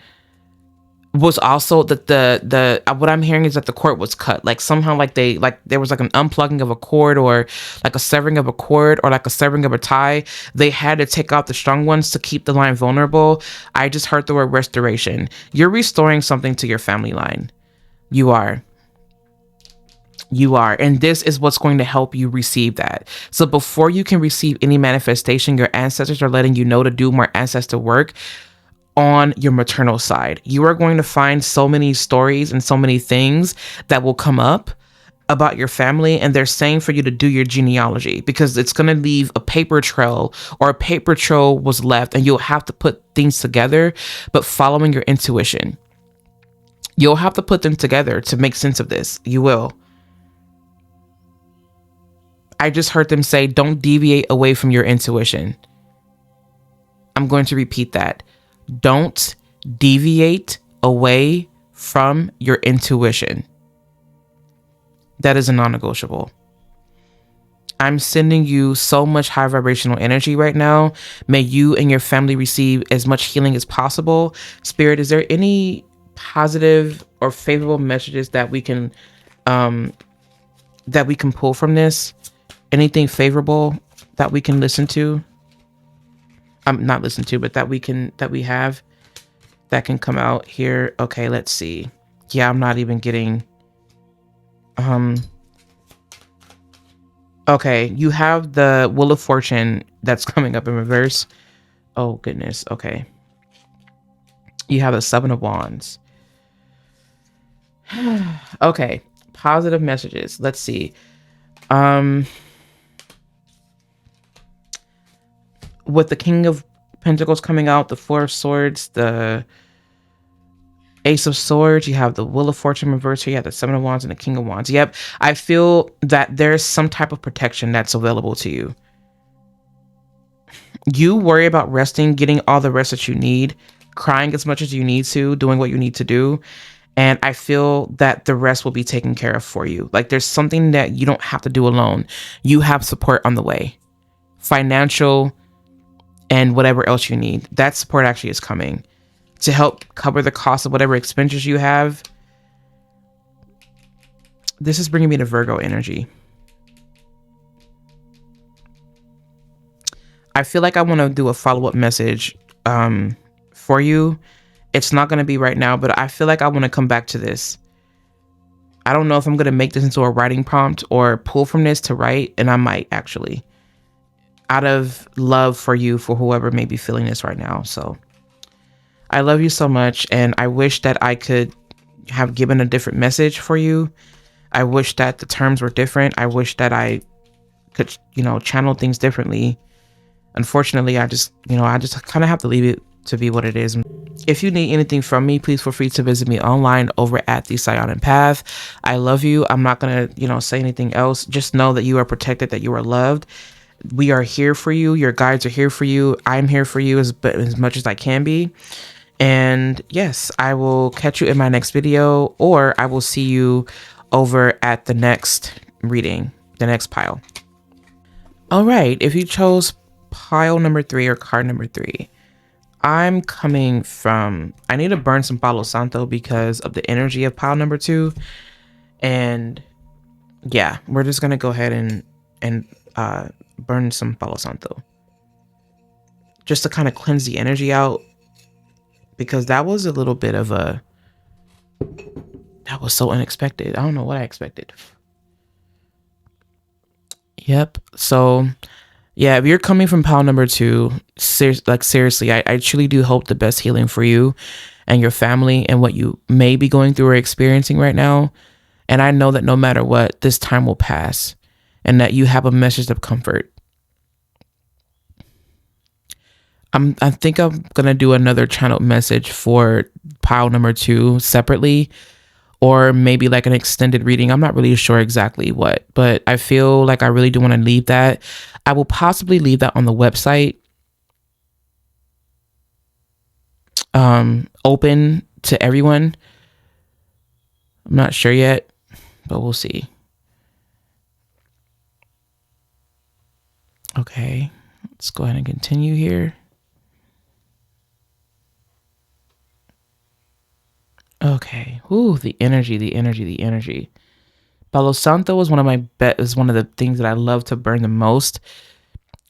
was also that the what I'm hearing is that the cord was cut. Like, somehow, like there was like an unplugging of a cord, or like a severing of a cord, or like a severing of a tie. They had to take out the strong ones to keep the line vulnerable. I just heard the word restoration. You're restoring something to your family line. You are. And this is what's going to help you receive that. So before you can receive any manifestation, your ancestors are letting you know to do more ancestor work on your maternal side. You are going to find so many stories and so many things that will come up about your family, and they're saying for you to do your genealogy, because it's going to leave a paper trail, or a paper trail was left, and you'll have to put things together, but following your intuition. You'll have to put them together to make sense of this. You will. I just heard them say, don't deviate away from your intuition. I'm going to repeat that. Don't deviate away from your intuition. That is a non-negotiable. I'm sending you so much high vibrational energy right now. May you and your family receive as much healing as possible. Spirit, is there any positive or favorable messages that we can pull from this? Anything favorable that we can listen to? Not listen to, but that we have that can come out here. Okay, let's see. Yeah, I'm not even getting okay, you have the Wheel of Fortune that's coming up in reverse. Oh goodness. Okay. You have the Seven of Wands. Okay. Positive messages. Let's see. With the King of Pentacles coming out, the Four of Swords, the Ace of Swords, you have the Wheel of Fortune reverse here, you have the Seven of Wands and the King of Wands. Yep. I feel that there's some type of protection that's available to you. You worry about resting, getting all the rest that you need, crying as much as you need to, doing what you need to do. And I feel that the rest will be taken care of for you. Like there's something that you don't have to do alone. You have support on the way. Financial and whatever else you need. That support actually is coming to help cover the cost of whatever expenditures you have. This is bringing me to Virgo energy. I feel like I want to do a follow-up message for you. It's not going to be right now, but I feel like I want to come back to this. I don't know if I'm going to make this into a writing prompt or pull from this to write, and I might actually, out of love for you, for whoever may be feeling this right now. So I love you so much, and I wish that I could have given a different message for you. I wish that the terms were different. I wish that I could, channel things differently. Unfortunately, I just kind of have to leave it to be what it is. If you need anything from me, please feel free to visit me online over at the Saiyonan Path. I love you. I'm not going to, say anything else. Just know that you are protected, that you are loved. We are here for you. Your guides are here for you. I'm here for you as much as I can be. And yes, I will catch you in my next video, or I will see you over at the next reading, the next pile. All right. If you chose pile number 3 or card number 3, I'm coming from, I need to burn some Palo Santo because of the energy of pile number 2. And yeah, we're just going to go ahead and burn some Palo Santo just to kind of cleanse the energy out, because that was a little bit of that was so unexpected. I don't know what I expected. Yep. So yeah, if you're coming from pile number 2, seriously, I truly do hope the best healing for you and your family and what you may be going through or experiencing right now. And I know that no matter what, this time will pass and that you have a message of comfort. I think I'm going to do another channel message for pile number 2 separately, or maybe like an extended reading. I'm not really sure exactly what, but I feel like I really do want to leave that. I will possibly leave that on the website, open to everyone. I'm not sure yet, but we'll see. Okay, let's go ahead and continue here. Okay. Ooh, the energy. Palo Santo is one of the things that I love to burn the most.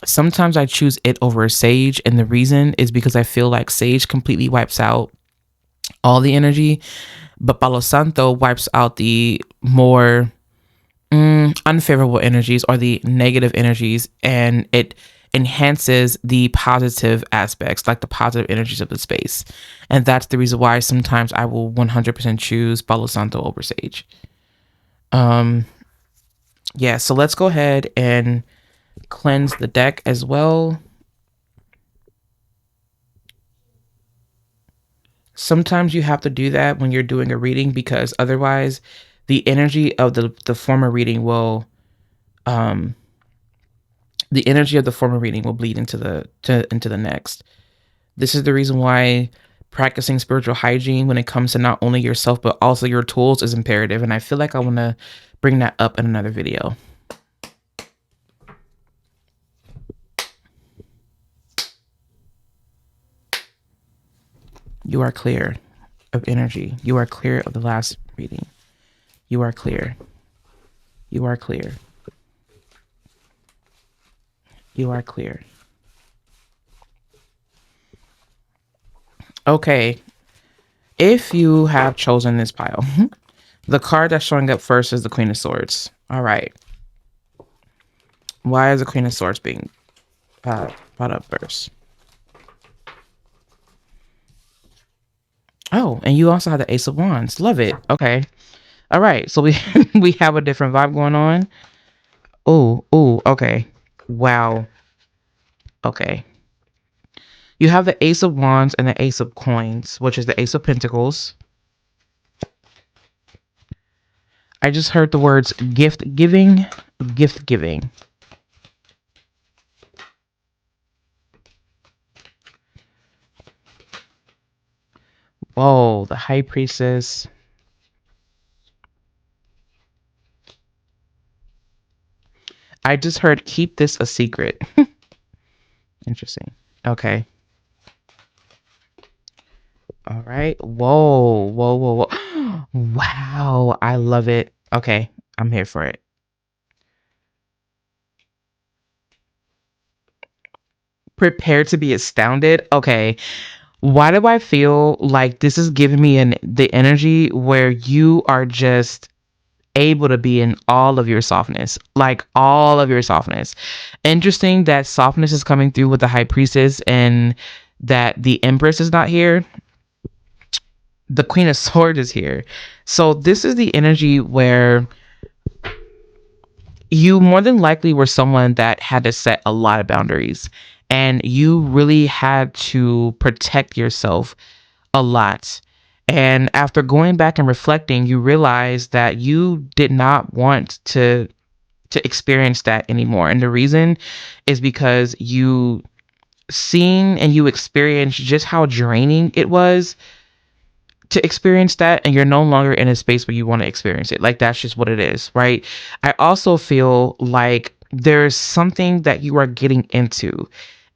Sometimes I choose it over sage, and the reason is because I feel like sage completely wipes out all the energy, but Palo Santo wipes out the more unfavorable energies or the negative energies, and it enhances the positive aspects, like the positive energies of the space. And that's the reason why sometimes I will 100% choose Palo Santo over sage. Yeah, so let's go ahead and cleanse the deck as well. Sometimes you have to do that when you're doing a reading, because otherwise the energy of the former reading will bleed into the next. This is the reason why practicing spiritual hygiene when it comes to not only yourself but also your tools is imperative, and I feel like I want to bring that up in another video. You are clear. of energy. You are clear of the last reading. You are clear. You are clear. You are clear. Okay. If you have chosen this pile, the card that's showing up first is the Queen of Swords. All right. Why is the Queen of Swords being brought up first? Oh, and you also have the Ace of Wands. Love it. Okay. All right. So we we have a different vibe going on. Oh, okay. Wow. Okay. You have the Ace of Wands and the Ace of Coins, which is the Ace of Pentacles. I just heard the words gift giving, gift giving. Whoa, the High Priestess. I just heard keep this a secret. Interesting. Okay. All right. Whoa. Wow. I love it. Okay. I'm here for it. Prepared to be astounded. Okay. Why do I feel like this is giving me the energy where you are just able to be in all of your softness, like all of your softness. Interesting that softness is coming through with the High Priestess and that the Empress is not here. The Queen of Swords is here. So this is the energy where you more than likely were someone that had to set a lot of boundaries and you really had to protect yourself a lot. And after going back and reflecting, you realize that you did not want to experience that anymore. And the reason is because you seen and you experienced just how draining it was to experience that, and you're no longer in a space where you want to experience it. Like that's just what it is, right? I also feel like there's something that you are getting into.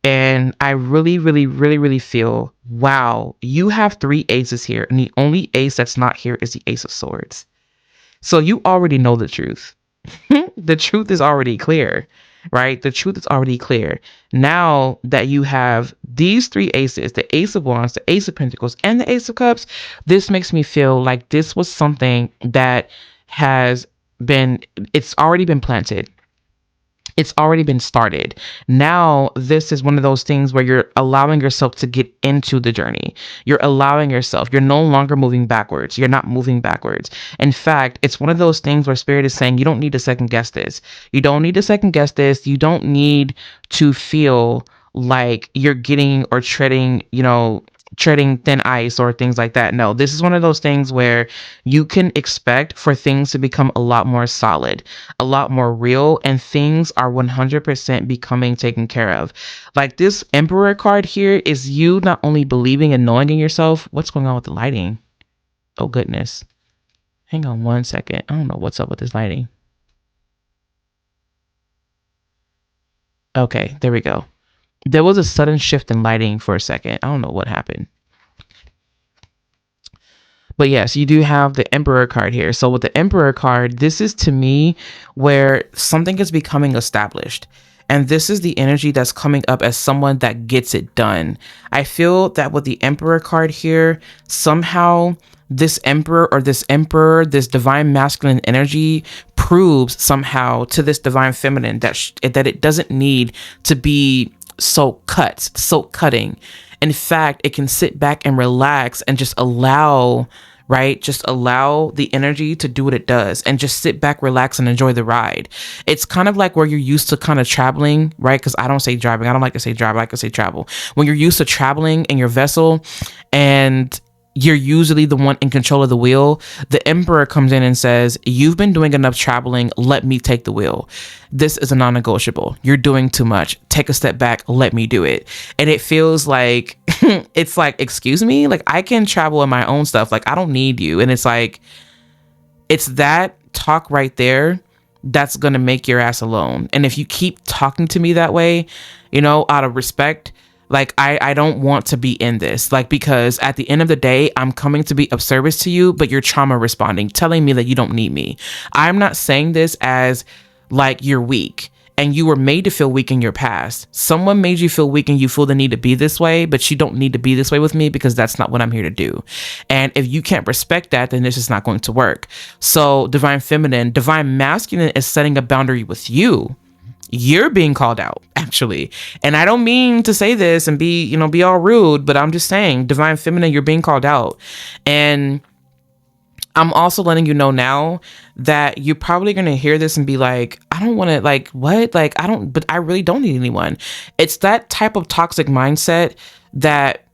And I really feel, wow, you have 3 aces here, and the only ace that's not here is the Ace of Swords. So you already know the truth. The truth is already clear, right? The truth is already clear. Now that you have these 3 aces, the Ace of Wands, the Ace of Pentacles, and the Ace of Cups, this makes me feel like this was something that has been, it's already been planted. It's already been started. Now, this is one of those things where you're allowing yourself to get into the journey. You're allowing yourself. You're no longer moving backwards. You're not moving backwards. In fact, it's one of those things where Spirit is saying you don't need to second guess this. You don't need to second guess this. You don't need to feel like you're getting or treading, treading thin ice or things like that. No, this is one of those things where you can expect for things to become a lot more solid, a lot more real, and things are 100% becoming taken care of. Like this Emperor card here is you not only believing and knowing in yourself. What's going on with the lighting? Oh goodness. Hang on one second. I don't know what's up with this lighting. Okay, there we go. There was a sudden shift in lighting for a second. I don't know what happened. But yes, you do have the Emperor card here. So with the Emperor card, this is to me where something is becoming established. And this is the energy that's coming up as someone that gets it done. I feel that with the Emperor card here, somehow this Emperor or this Emperor, this divine masculine energy proves somehow to this divine feminine that it doesn't need to be so cutting. In fact, it can sit back and relax and just allow, right? Just allow the energy to do what it does and just sit back, relax, and enjoy the ride. It's kind of like where you're used to kind of traveling, right? Because I don't say driving. I don't like to say drive. I like to say travel. When you're used to traveling in your vessel and you're usually the one in control of the wheel, the Emperor comes in and says, you've been doing enough traveling. Let me take the wheel. This is a non-negotiable. You're doing too much. Take a step back. Let me do it. And it feels like, it's like, excuse me, like I can travel in my own stuff. Like I don't need you. And it's like, it's that talk right there that's going to make your ass alone. And if you keep talking to me that way, out of respect, Like, I don't want to be in this, like, because at the end of the day, I'm coming to be of service to you, but you're trauma responding, telling me that you don't need me. I'm not saying this as like you're weak, and you were made to feel weak in your past. Someone made you feel weak and you feel the need to be this way, but you don't need to be this way with me, because that's not what I'm here to do. And if you can't respect that, then this is not going to work. So divine feminine, divine masculine is setting a boundary with you. You're being called out, actually. And I don't mean to say this and be all rude, but I'm just saying, divine feminine, you're being called out. And I'm also letting you know now that you're probably going to hear this and be like, I don't want to, like, what? Like, but I really don't need anyone. It's that type of toxic mindset that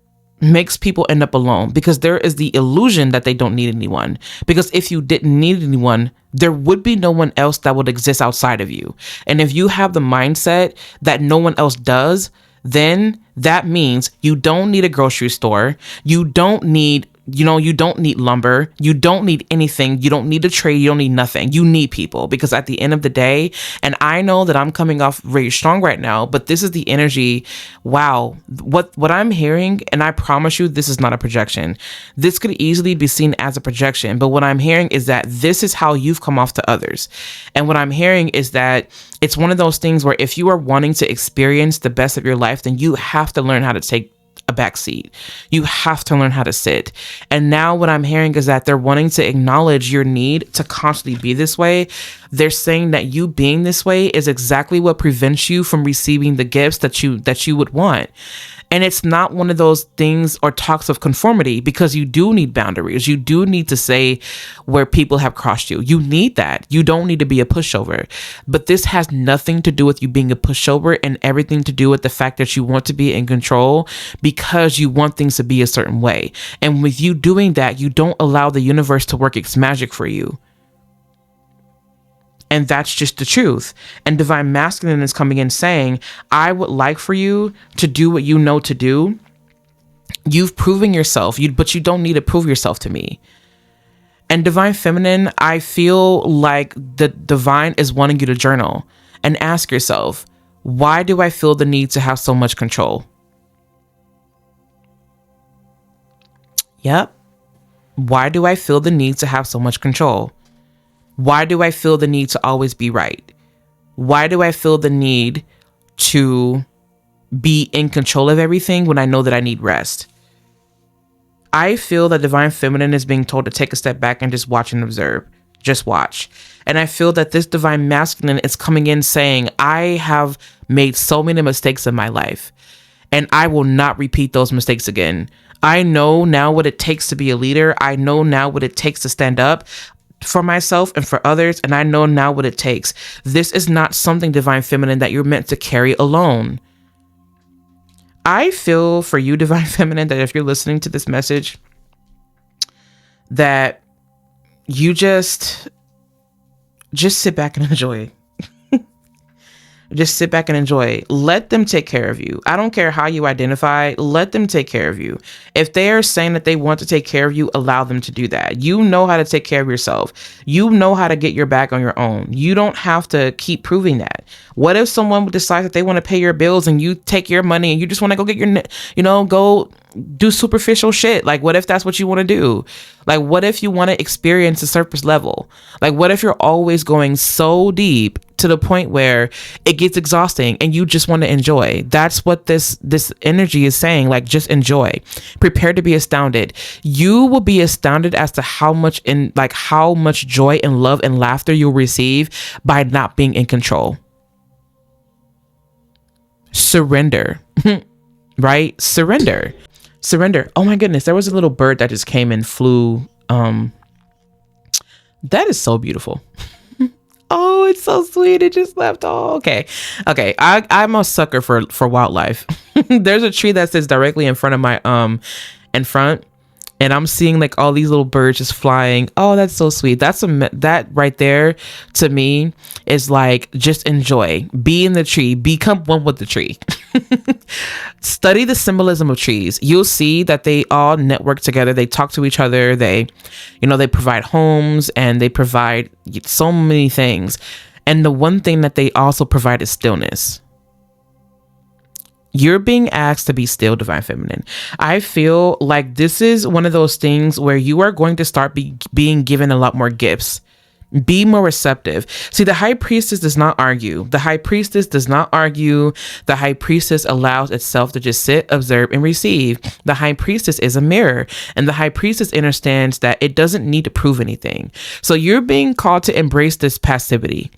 makes people end up alone, because there is the illusion that they don't need anyone. Because if you didn't need anyone, there would be no one else that would exist outside of you. And if you have the mindset that no one else does, then that means you don't need a grocery store. You don't need lumber. You don't need anything. You don't need a trade. You don't need nothing. You need people, because at the end of the day, and I know that I'm coming off very strong right now, but this is the energy. Wow. What I'm hearing, and I promise you, this is not a projection. This could easily be seen as a projection, but what I'm hearing is that this is how you've come off to others. And what I'm hearing is that it's one of those things where if you are wanting to experience the best of your life, then you have to learn how to take a back seat. You have to learn how to sit. And now what I'm hearing is that they're wanting to acknowledge your need to constantly be this way. They're saying that you being this way is exactly what prevents you from receiving the gifts that you would want. And it's not one of those things or talks of conformity, because you do need boundaries. You do need to say where people have crossed you. You need that. You don't need to be a pushover. But this has nothing to do with you being a pushover, and everything to do with the fact that you want to be in control because you want things to be a certain way. And with you doing that, you don't allow the universe to work its magic for you. And that's just the truth. And divine masculine is coming in saying, I would like for you to do what you know to do. You've proven yourself, but you don't need to prove yourself to me. And divine feminine, I feel like the divine is wanting you to journal and ask yourself, why do I feel the need to have so much control? Yep. Why do I feel the need to have so much control? Why do I feel the need to always be right? Why do I feel the need to be in control of everything when I know that I need rest? I feel that divine feminine is being told to take a step back and just watch and observe. Just watch. And I feel that this divine masculine is coming in saying, I have made so many mistakes in my life, and I will not repeat those mistakes again. I know now what it takes to be a leader. I know now what it takes to stand up for myself and for others, and I know now what it takes. This is not something, divine feminine, that you're meant to carry alone. I feel for you, divine feminine, that if you're listening to this message, that you just sit back and enjoy. Just sit back and enjoy. Let them take care of you. I don't care how you identify. Let them take care of you. If they are saying that they want to take care of you, allow them to do that. You know how to take care of yourself. You know how to get your back on your own. You don't have to keep proving that. What if someone decides that they want to pay your bills and you take your money and you just want to go get your, go do superficial shit? Like, what if that's what you want to do? Like, what if you want to experience the surface level? Like, what if you're always going so deep to the point where it gets exhausting and you just want to enjoy? That's what this energy is saying. Like, just enjoy. Prepare to be astounded. You will be astounded as to how much joy and love and laughter you'll receive by not being in control. Surrender. Right? Surrender. Oh my goodness, there was a little bird that just came and flew. That is so beautiful. Oh, it's so sweet. It just left. Oh, okay. I'm a sucker for wildlife. There's a tree that sits directly in front of my and I'm seeing like all these little birds just flying. Oh, that's so sweet. That right there to me is like, just enjoy. Be in the tree. Become one with the tree. Study the symbolism of trees. You'll see that they all network together. They talk to each other. They provide homes and they provide so many things. And the one thing that they also provide is stillness. You're being asked to be still, divine feminine. I feel like this is one of those things where you are going to start being given a lot more gifts. Be more receptive. See, the high priestess does not argue. The high priestess does not argue. The high priestess allows itself to just sit, observe, and receive. The high priestess is a mirror, and the high priestess understands that it doesn't need to prove anything. So you're being called to embrace this passivity.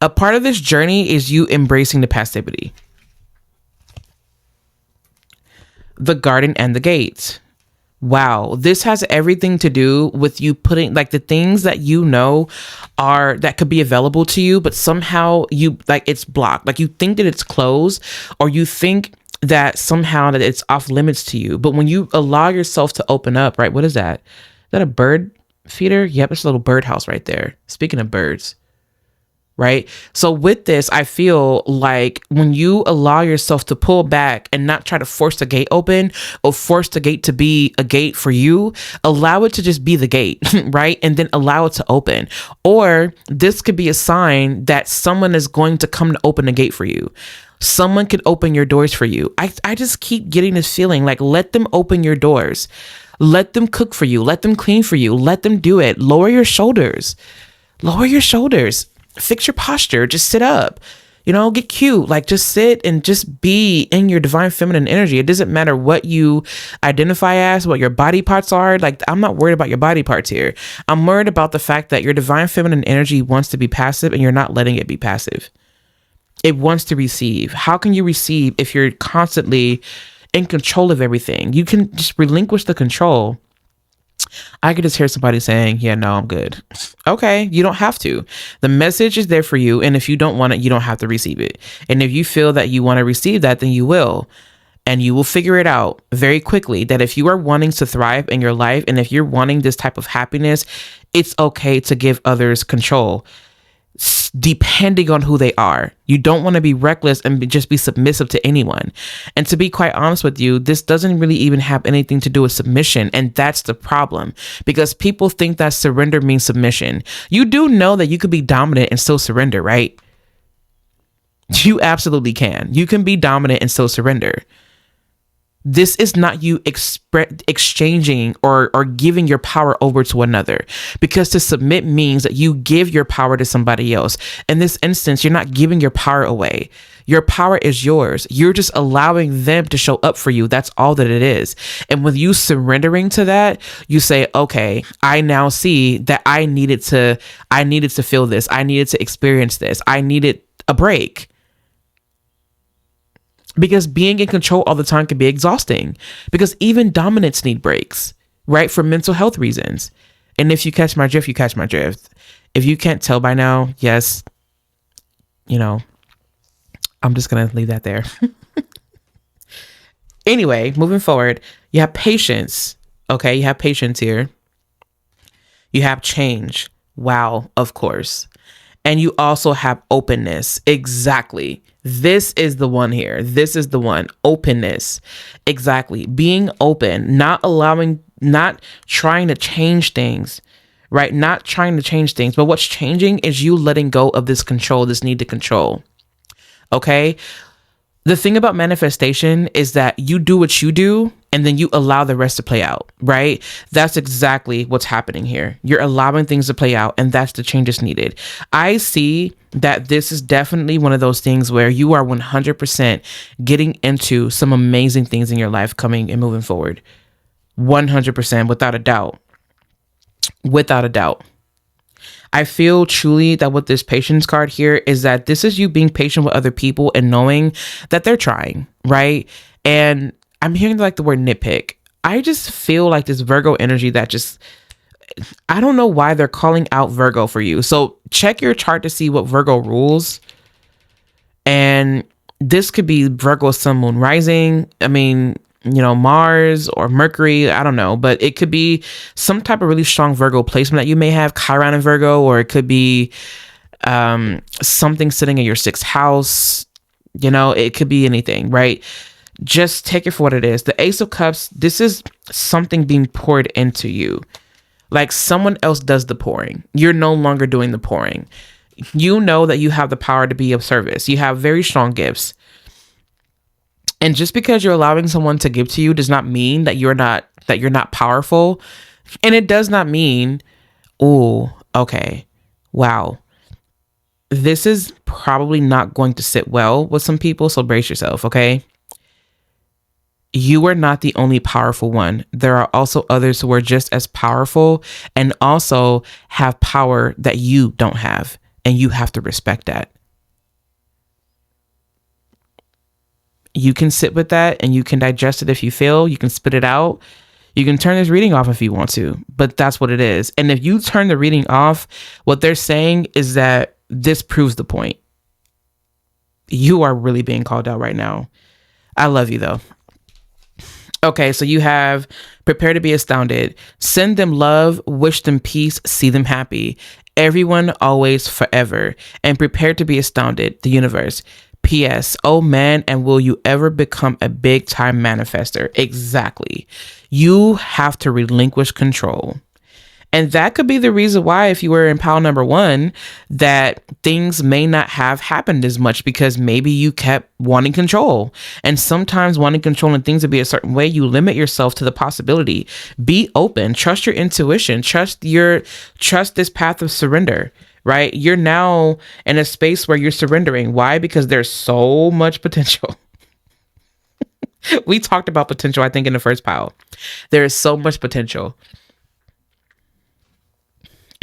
A part of this journey is you embracing the passivity. The garden and the gates. Wow, this has everything to do with you putting like the things that you know are that could be available to you, but somehow you like it's blocked. Like you think that it's closed, or you think that somehow that it's off limits to you. But when you allow yourself to open up, right? What is that? Is that a bird feeder? Yep, it's a little birdhouse right there. Speaking of birds. Right. So with this, I feel like when you allow yourself to pull back and not try to force the gate open or force the gate to be a gate for you, allow it to just be the gate, right? And then allow it to open. Or this could be a sign that someone is going to come to open the gate for you. Someone could open your doors for you. I just keep getting this feeling like, let them open your doors. Let them cook for you. Let them clean for you. Let them do it. Lower your shoulders. Lower your shoulders. Fix your posture. Just sit up, get cute. Like just sit and just be in your divine feminine energy. It doesn't matter what you identify as, what your body parts are. Like, I'm not worried about your body parts here. I'm worried about the fact that your divine feminine energy wants to be passive and you're not letting it be passive. It wants to receive. How can you receive if you're constantly in control of everything? You can just relinquish the control. I could just hear somebody saying, yeah, no, I'm good. Okay, you don't have to. The message is there for you. And if you don't want it, you don't have to receive it. And if you feel that you want to receive that, then you will. And you will figure it out very quickly that if you are wanting to thrive in your life and if you're wanting this type of happiness, it's okay to give others control. Depending on who they are. You don't want to be reckless and just be submissive to anyone. And to be quite honest with you, this doesn't really even have anything to do with submission. And that's the problem, because people think that surrender means submission. You do know that you could be dominant and still surrender, right? You absolutely can. You can be dominant and still surrender. This is not you exchanging or giving your power over to another, because to submit means that you give your power to somebody else. In this instance, you're not giving your power away. Your power is yours. You're just allowing them to show up for you. That's all that it is. And with you surrendering to that, you say, okay, I now see that I needed to feel this. I needed to experience this. I needed a break. Because being in control all the time can be exhausting, because even dominants need breaks, right? For mental health reasons. And if you catch my drift, you catch my drift. If you can't tell by now, yes, I'm just going to leave that there. Anyway, moving forward, you have patience. Okay. You have patience here. You have change. Wow. Of course. And you also have openness. Exactly. This is the one here. This is the one. Openness. Exactly. Being open, not trying to change things, right? Not trying to change things. But what's changing is you letting go of this control, this need to control. Okay. The thing about manifestation is that you do what you do and then you allow the rest to play out, right? That's exactly what's happening here. You're allowing things to play out, and that's the changes needed. I see that this is definitely one of those things where you are 100% getting into some amazing things in your life coming and moving forward. 100%, without a doubt. Without a doubt. I feel truly that with this patience card here is that this is you being patient with other people and knowing that they're trying, right? And I'm hearing like the word nitpick. I just feel like this Virgo energy that just, I don't know why they're calling out Virgo for you. So check your chart to see what Virgo rules. And this could be Virgo sun, moon, rising. I mean, Mars or Mercury, I don't know, but it could be some type of really strong Virgo placement that you may have, Chiron and Virgo, or it could be something sitting in your sixth house. It could be anything, right? Just take it for what it is. The Ace of Cups, this is something being poured into you. Like someone else does the pouring. You're no longer doing the pouring. You know that you have the power to be of service. You have very strong gifts. And just because you're allowing someone to give to you does not mean that you're not powerful. And it does not mean, oh, okay, wow, this is probably not going to sit well with some people. So brace yourself, okay? You are not the only powerful one. There are also others who are just as powerful and also have power that you don't have. And you have to respect that. You can sit with that and you can digest it if you feel. You can spit it out. You can turn this reading off if you want to, but that's what it is. And if you turn the reading off, what they're saying is that this proves the point. You are really being called out right now. I love you though. Okay, so you have prepare to be astounded. Send them love, wish them peace, see them happy. Everyone, always, forever. And prepare to be astounded, the universe. P.S. Oh man, and will you ever become a big time manifester? Exactly. You have to relinquish control. And that could be the reason why, if you were in pile number 1, that things may not have happened as much because maybe you kept wanting control. And sometimes wanting control and things to be a certain way, you limit yourself to the possibility. Be open, trust your intuition, trust this path of surrender, right? You're now in a space where you're surrendering. Why? Because there's so much potential. We talked about potential, I think, in the first pile. There is so much potential.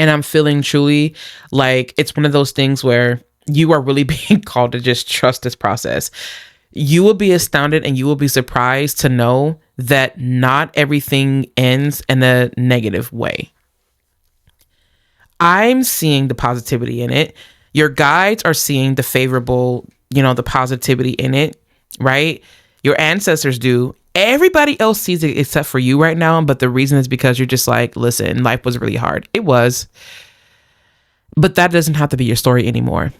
And I'm feeling truly like it's one of those things where you are really being called to just trust this process. You will be astounded and you will be surprised to know that not everything ends in a negative way. I'm seeing the positivity in it. Your guides are seeing the favorable, the positivity in it, right? Your ancestors do. Everybody else sees it except for you right now. But the reason is because you're just like, listen, life was really hard. It was. But that doesn't have to be your story anymore.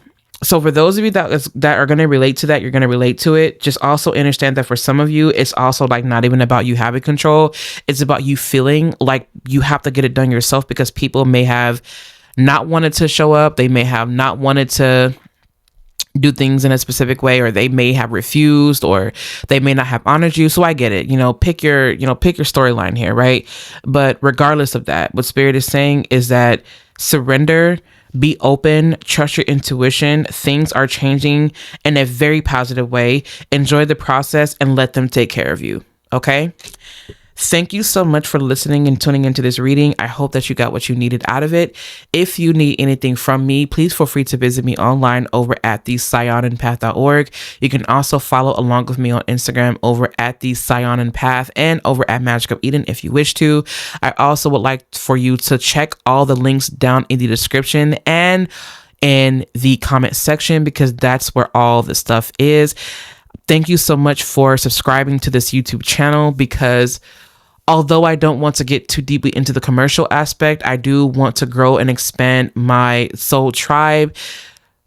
So for those of you that are going to relate to that, you're going to relate to it. Just also understand that for some of you, it's also like not even about you having control. It's about you feeling like you have to get it done yourself because people may have not wanted to show up. They may have not wanted to do things in a specific way, or they may have refused, or they may not have honored you. So I get it. Pick your storyline here, right? But regardless of that, what Spirit is saying is that surrender, be open, trust your intuition. Things are changing in a very positive way. Enjoy the process and let them take care of you. Okay? Thank you so much for listening and tuning into this reading. I hope that you got what you needed out of it. If you need anything from me, please feel free to visit me online over at the SaiyonanPath.org. You can also follow along with me on Instagram over at the Saiyonan Path and over at Magick of Eden if you wish to. I also would like for you to check all the links down in the description and in the comment section because that's where all the stuff is. Thank you so much for subscribing to this YouTube channel because although I don't want to get too deeply into the commercial aspect, I do want to grow and expand my soul tribe.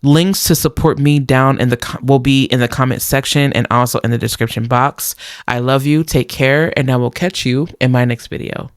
Links to support me down will be in the comment section and also in the description box. I love you. Take care, and I will catch you in my next video.